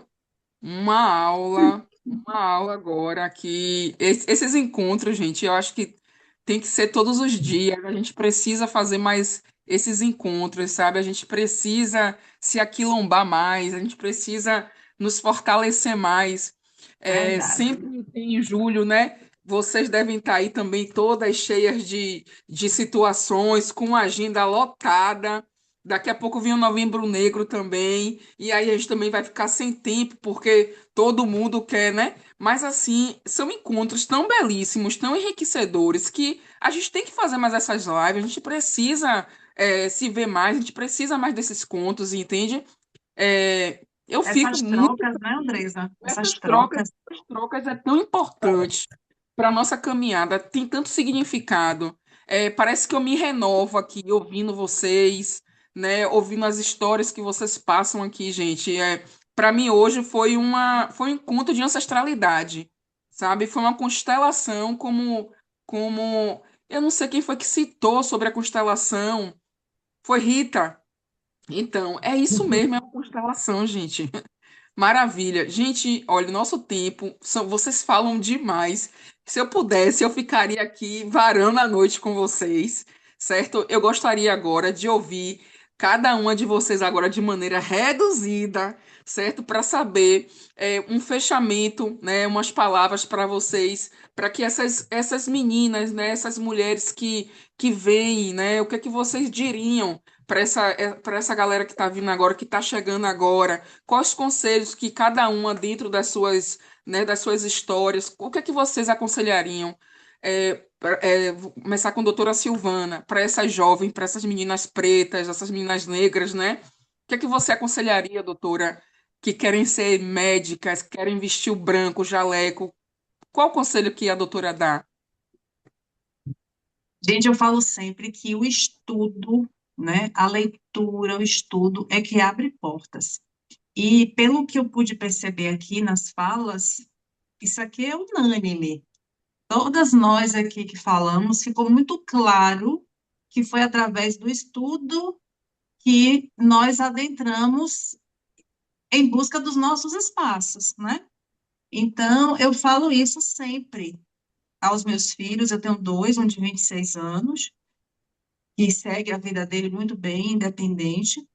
Uma aula agora que esses encontros, gente, eu acho que tem que ser todos os dias. A gente precisa fazer mais esses encontros, sabe? A gente precisa se aquilombar mais, a gente precisa nos fortalecer mais. Verdade. Sempre tem julho, né? Vocês devem estar aí também todas cheias de situações, com agenda lotada. Daqui a pouco vem o Novembro Negro também. E aí a gente também vai ficar sem tempo, porque todo mundo quer, né? Mas assim, são encontros tão belíssimos, tão enriquecedores, que a gente tem que fazer mais essas lives, a gente precisa se ver mais, a gente precisa mais desses contos, entende? Eu fico Essas muito. trocas, né, Andresa? Essas Essas trocas, trocas. essas trocas é tão importante para a nossa caminhada, tem tanto significado. Parece que eu me renovo aqui ouvindo vocês, né? Ouvindo as histórias que vocês passam aqui, gente. Para mim hoje foi um encontro de ancestralidade, sabe? Foi uma constelação como eu não sei quem foi que citou sobre a constelação. Foi Rita. Então, é isso mesmo, é uma constelação, gente. Maravilha. Gente, olha, o nosso tempo, vocês falam demais. Se eu pudesse, eu ficaria aqui varando a noite com vocês, certo? Eu gostaria agora de ouvir cada uma de vocês agora de maneira reduzida, certo? Para saber um fechamento, né? Umas palavras para vocês, para que essas meninas, né? Essas mulheres que vêm, né? O que é que vocês diriam para essa galera que está vindo agora, que está chegando agora? Quais os conselhos que cada uma, dentro das suas, né, das suas histórias, o que é que vocês aconselhariam? Vou começar com a doutora Silvana, para essas jovens, para essas meninas pretas, essas meninas negras, né? O que é que você aconselharia, doutora, que querem ser médicas, querem vestir o branco, o jaleco? Qual o conselho que a doutora dá? Gente, eu falo sempre que o estudo, né, a leitura, o estudo é que abre portas. E pelo que eu pude perceber aqui nas falas, isso aqui é unânime. Todas nós aqui que falamos, ficou muito claro que foi através do estudo que nós adentramos em busca dos nossos espaços, né? Então, eu falo isso sempre aos meus filhos. Eu tenho dois, um de 26 anos, que segue a vida dele muito bem, independente,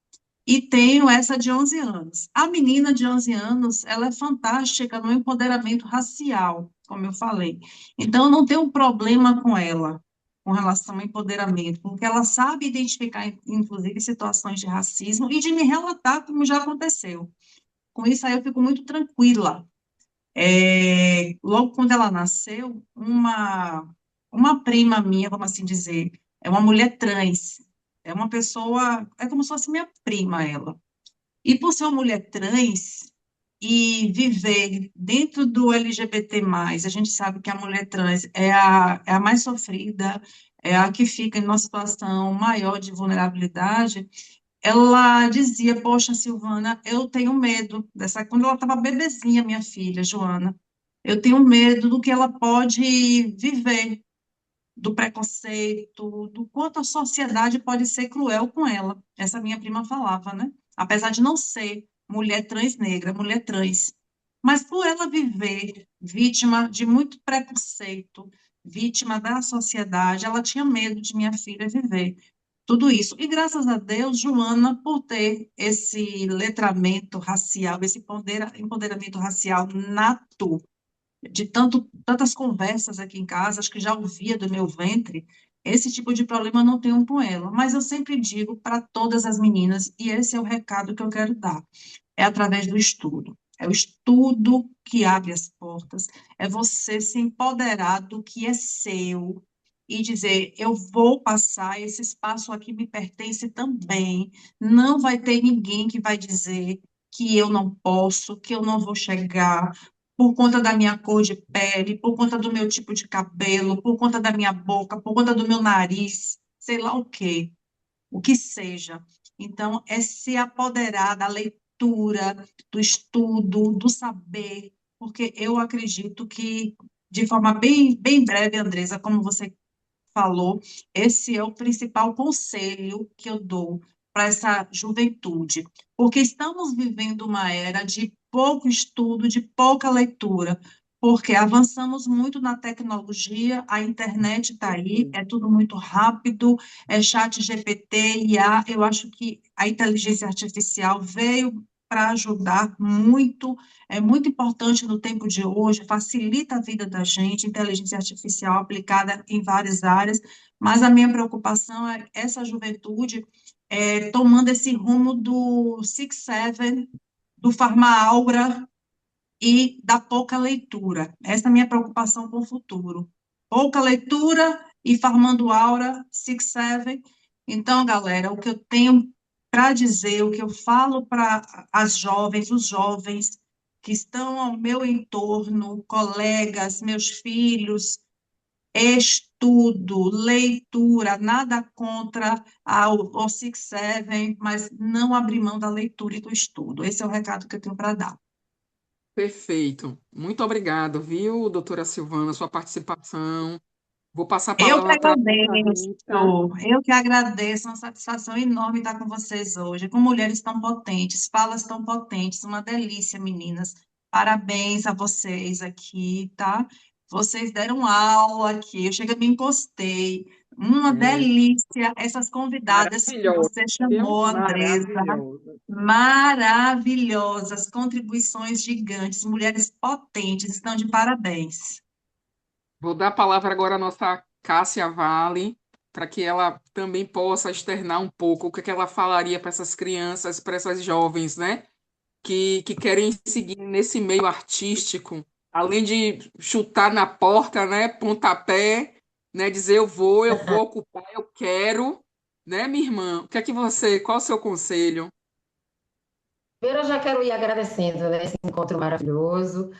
e tenho essa de 11 anos. A menina de 11 anos, ela é fantástica no empoderamento racial, como eu falei. Então, eu não tenho um problema com ela, com relação ao empoderamento, porque ela sabe identificar, inclusive, situações de racismo e de me relatar como já aconteceu. Com isso aí, eu fico muito tranquila. Logo quando ela nasceu, uma prima minha, vamos assim dizer, é uma mulher trans, é uma pessoa, é como se fosse minha prima ela. E por ser uma mulher trans e viver dentro do LGBT+, a gente sabe que a mulher trans é a mais sofrida, é a que fica em uma situação maior de vulnerabilidade. Ela dizia, poxa, Silvana, eu tenho medo dessa, quando ela estava bebezinha, minha filha, Joana, eu tenho medo do que ela pode viver, do preconceito, do quanto a sociedade pode ser cruel com ela. Essa minha prima falava, né? Apesar de não ser mulher trans negra, mulher trans. Mas por ela viver vítima de muito preconceito, vítima da sociedade, ela tinha medo de minha filha viver tudo isso. E graças a Deus, Joana, por ter esse letramento racial, esse empoderamento racial nato, de tantas conversas aqui em casa, acho que já ouvia do meu ventre, esse tipo de problema eu não tenho com ela. Mas eu sempre digo para todas as meninas, e esse é o recado que eu quero dar, é através do estudo. É o estudo que abre as portas, é você se empoderar do que é seu e dizer, eu vou passar, esse espaço aqui me pertence também. Não vai ter ninguém que vai dizer que eu não posso, que eu não vou chegar, por conta da minha cor de pele, por conta do meu tipo de cabelo, por conta da minha boca, por conta do meu nariz, sei lá o que seja. Então, é se apoderar da leitura, do estudo, do saber, porque eu acredito que, de forma bem breve, Andresa, como você falou, esse é o principal conselho que eu dou para essa juventude, porque estamos vivendo uma era de pouco estudo, de pouca leitura, porque avançamos muito na tecnologia, a internet está aí, é tudo muito rápido, é chat GPT, IA, eu acho que a inteligência artificial veio para ajudar muito, é muito importante no tempo de hoje, facilita a vida da gente, inteligência artificial aplicada em várias áreas, mas a minha preocupação é essa juventude tomando esse rumo do Six Seven, do Farma-Aura e da pouca leitura. Essa é a minha preocupação com o futuro. Pouca leitura e farmando aura, Six Seven. Então, galera, o que eu tenho para dizer, o que eu falo para as jovens, os jovens que estão ao meu entorno, colegas, meus filhos, estudo, leitura, nada contra o Six Seven, mas não abrir mão da leitura e do estudo. Esse é o recado que eu tenho para dar. Perfeito. Muito obrigado, viu, doutora Silvana, sua participação. Vou passar a Eu que palavra para a nossa agradeço, Rita. eu que agradeço, é uma satisfação enorme estar com vocês hoje, com mulheres tão potentes, falas tão potentes, uma delícia, meninas. Parabéns a vocês aqui, tá? Vocês deram aula aqui, eu cheguei, me encostei. Uma É, delícia, essas convidadas que maravilhosa, você viu? chamou, Andresa, Maravilhosa. maravilhosas, contribuições gigantes, mulheres potentes, estão de parabéns. Vou dar a palavra agora à nossa Cássia Vale, para que ela também possa externar um pouco o que ela falaria para essas crianças, para essas jovens, né? Que querem seguir nesse meio artístico, além de chutar na porta, né? Pontapé, né? Dizer eu vou ocupar, eu quero, né, minha irmã? O que é que você, qual é o seu conselho? Primeiro, eu já quero ir agradecendo, né, esse encontro maravilhoso.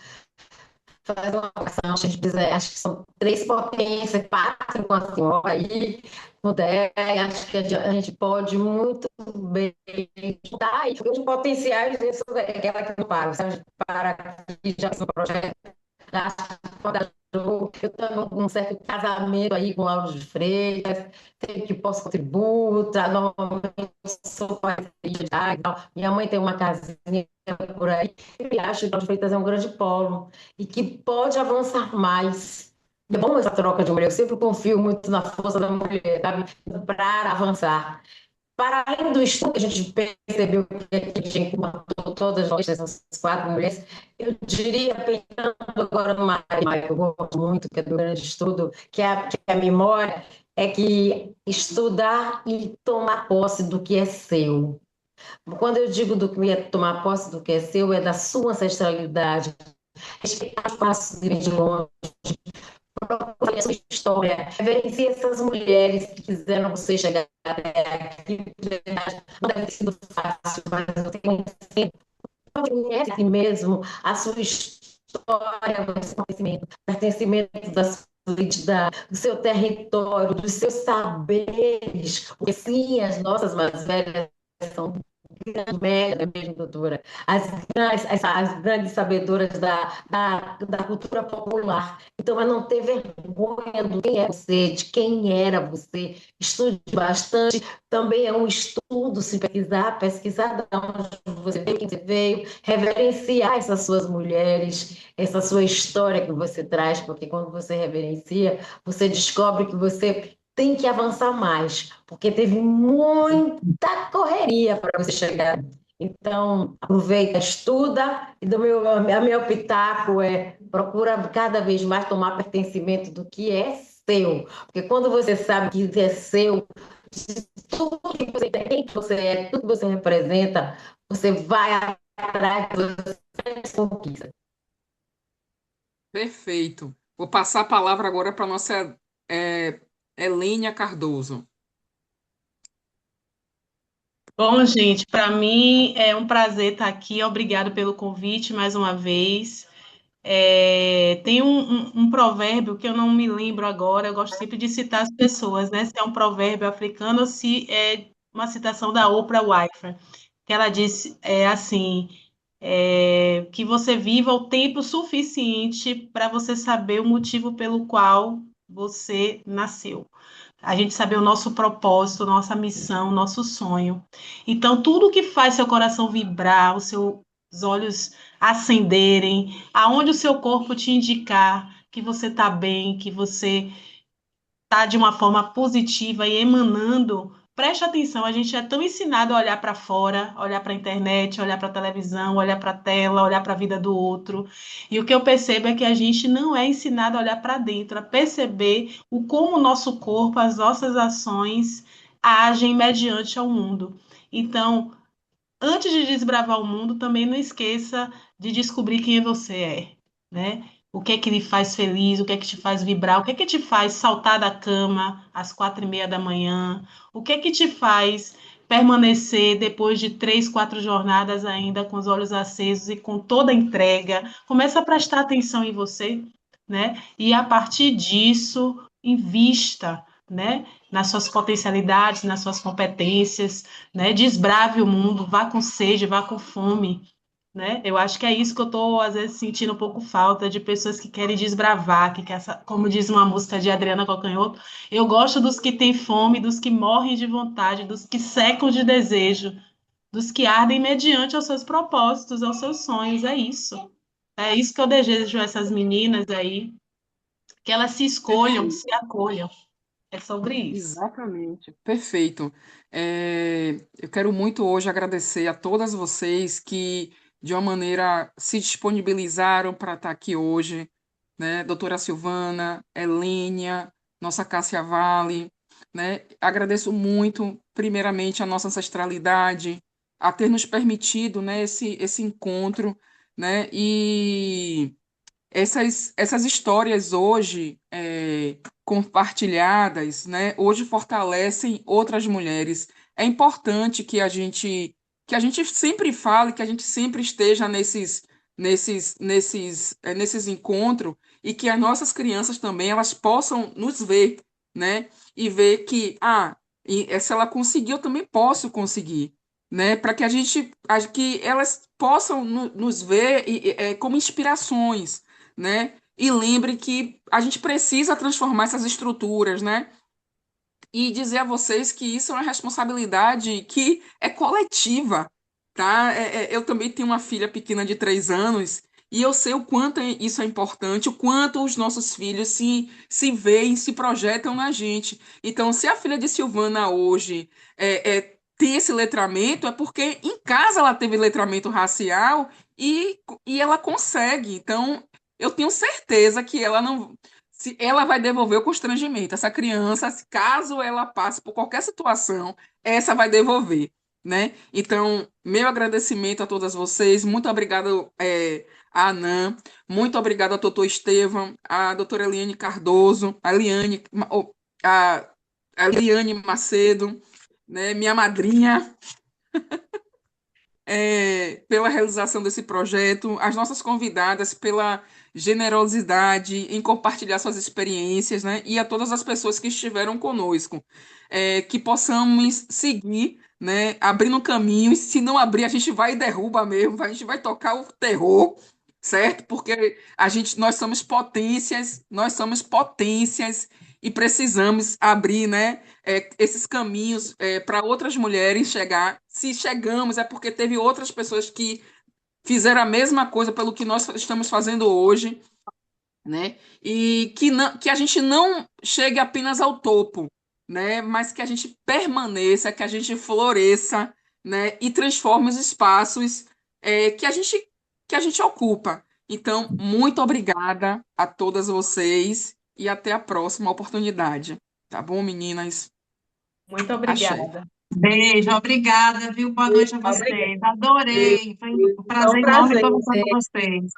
Fazer uma oração, a gente dizer, acho que são três potências que passam com a senhora aí, puder, acho que a gente pode muito bem estudar e os potenciais disso é aquela que não para, sabe? Para aqui já são projetos eu tenho um certo casamento aí com Lauro de Freitas, sei que posso contribuir, normalmente eu sou parceria, e tal. Minha mãe tem uma casinha por aí, e acho que Lauro de Freitas é um grande polo e que pode avançar mais. É bom essa troca de mulher, eu sempre confio muito na força da mulher, sabe? Para avançar. Para além do estudo, a gente percebeu que a gente matou todas nós, essas quatro mulheres. Eu diria, pensando agora numa área que eu gosto muito, que é do grande estudo, que é a memória, é que estudar e tomar posse do que é seu. Quando eu digo do que é tomar posse do que é seu, é da sua ancestralidade, respeitar os passos de longe, conheça a sua história, reverencie essas mulheres que fizeram você chegar até aqui. Não deve ter sido fácil, mas eu tenho sempre conhece a si mesmo, a sua história, o seu conhecimento, pertencimento da sua identidade, do seu território, dos seus saberes, porque sim, as nossas mais velhas são média, mesmo, doutora, as grandes sabedoras da cultura popular. Então, é não ter vergonha do quem é você, de quem era você. Estude bastante. Também é um estudo, se pesquisar, pesquisar de onde você veio, quem você veio, reverenciar essas suas mulheres, essa sua história que você traz, porque quando você reverencia, você descobre que você tem que avançar mais, porque teve muita correria para você chegar. Então, aproveita, estuda, e meu pitaco é procura cada vez mais tomar pertencimento do que é seu. Porque quando você sabe que é seu, tudo que você tem, quem que você é, tudo que você representa, você vai atrás das conquistas. Perfeito. Vou passar a palavra agora para a nossa é, Helênia Cardoso. Bom, gente, para mim é um prazer estar aqui. Obrigado pelo convite mais uma vez. Tem um provérbio que eu não me lembro agora, eu gosto sempre de citar as pessoas, né? Se é um provérbio africano ou se é uma citação da Oprah Winfrey, que ela disse assim, que você viva o tempo suficiente para você saber o motivo pelo qual você nasceu. A gente saber o nosso propósito, nossa missão, nosso sonho. Então, tudo que faz seu coração vibrar, os seus olhos acenderem, aonde o seu corpo te indicar que você está bem, que você está de uma forma positiva e emanando, preste atenção, a gente é tão ensinado a olhar para fora, olhar para a internet, olhar para a televisão, olhar para a tela, olhar para a vida do outro. E o que eu percebo é que a gente não é ensinado a olhar para dentro, a perceber o como o nosso corpo, as nossas ações agem mediante ao mundo. Então, antes de desbravar o mundo, também não esqueça de descobrir quem você é, né? O que é que lhe faz feliz, o que é que te faz vibrar, o que é que te faz saltar da cama às 4:30 da manhã, o que é que te faz permanecer depois de 3, 4 jornadas ainda com os olhos acesos e com toda a entrega. Começa a prestar atenção em você, né? E a partir disso, invista, né? Nas suas potencialidades, nas suas competências, né? Desbrave o mundo, vá com sede, vá com fome, né? Eu acho que é isso que eu tô, às vezes, sentindo um pouco falta de pessoas que querem desbravar, que quer, como diz uma música de Adriana Calcanhoto, eu gosto dos que têm fome, dos que morrem de vontade, dos que secam de desejo, dos que ardem mediante aos seus propósitos, aos seus sonhos, é isso. É isso que eu desejo a essas meninas aí, que elas se escolham, Perfeito. se acolham. É sobre isso. Exatamente, perfeito. Eu quero muito hoje agradecer a todas vocês que, de uma maneira, se disponibilizaram para estar aqui hoje, né? Doutora Silvana, Elênia, nossa Cássia Vale, né? Agradeço muito, primeiramente, a nossa ancestralidade, a ter nos permitido, né, esse encontro, né? E essas histórias hoje compartilhadas, né, hoje fortalecem outras mulheres. É importante que a gente sempre fale, que a gente sempre esteja nesses encontros e que as nossas crianças também elas possam nos ver, né, e ver se ela conseguiu, eu também posso conseguir. Né, para que que elas possam nos ver como inspirações, né? E lembre que a gente precisa transformar essas estruturas, né? E dizer a vocês que isso é uma responsabilidade que é coletiva, tá? Eu também tenho uma filha pequena de 3 anos e eu sei o quanto isso é importante, o quanto os nossos filhos se veem, se projetam na gente. Então, se a filha de Silvana hoje tem esse letramento, é porque em casa ela teve letramento racial e ela consegue. Então, eu tenho certeza que ela não se ela vai devolver o constrangimento. Essa criança, caso ela passe por qualquer situação, essa vai devolver, né? Então, meu agradecimento a todas vocês. Muito obrigado, a Anã. Muito obrigado a doutor Estevam, a doutora Eliane Cardoso, a, a Eliane Macedo, né? Minha madrinha, pela realização desse projeto, as nossas convidadas pela generosidade em compartilhar suas experiências, né? E a todas as pessoas que estiveram conosco. Que possamos seguir, né? Abrindo caminho, e se não abrir, a gente vai e derruba mesmo, a gente vai tocar o terror, certo? Porque nós somos potências e precisamos abrir, né? Esses caminhos para outras mulheres chegar. Se chegamos, é porque teve outras pessoas que fizeram a mesma coisa pelo que nós estamos fazendo hoje, né? E que a gente não chegue apenas ao topo, né? Mas que a gente permaneça, que a gente floresça, né? E transforme os espaços é, que a gente que a gente ocupa. Então, muito obrigada a todas vocês e até a próxima oportunidade. Tá bom, meninas? Muito Axé. obrigada. Beijo, obrigada, viu? Boa noite a Obrigada. vocês. Adorei. Foi um Foi um prazer enorme prazer. conversar com vocês.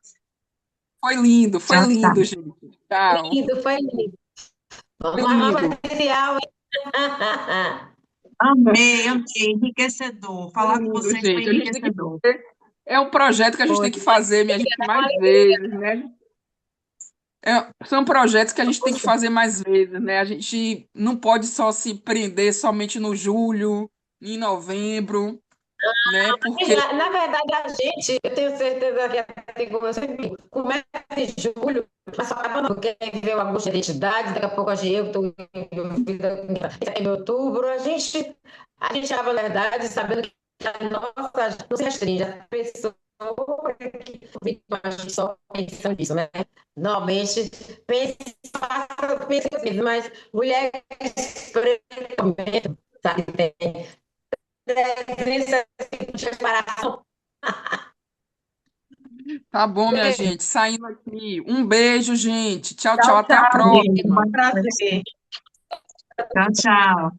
Foi Tchau, lindo, tchau. gente. Tchau. Lindo, foi lindo. Foi Vamos armar lindo. um especial, hein? Amei, amei. Enriquecedor. Foi Falar com lindo, vocês foi gente. A gente tem que enriquecedor. É um projeto que a gente Foi tem que fazer, minha gente, uma mais alegria. vezes, né? São projetos que a gente tem que fazer mais vezes, né? A gente não pode só se prender somente no julho, em novembro, né? Porque Na verdade, a gente, eu tenho certeza que assim como eu sempre digo, começa em julho, mas só acaba não, porque veio a angústia de identidade, daqui a pouco eu estou envolvida em outubro, a gente acaba, na verdade, sabendo que a nossa não se restringe, a pessoa que vive com a gente só pensando nisso, né? Normalmente, pensa, pensa assim, mas mulheres, sabe, tem de separação. tá bom, minha gente. Saindo aqui. Um beijo, gente. Tchau, Tchau, tchau. Até a tchau, gente. Beijo, próxima. boa Foi um noite. prazer. Tchau, tchau.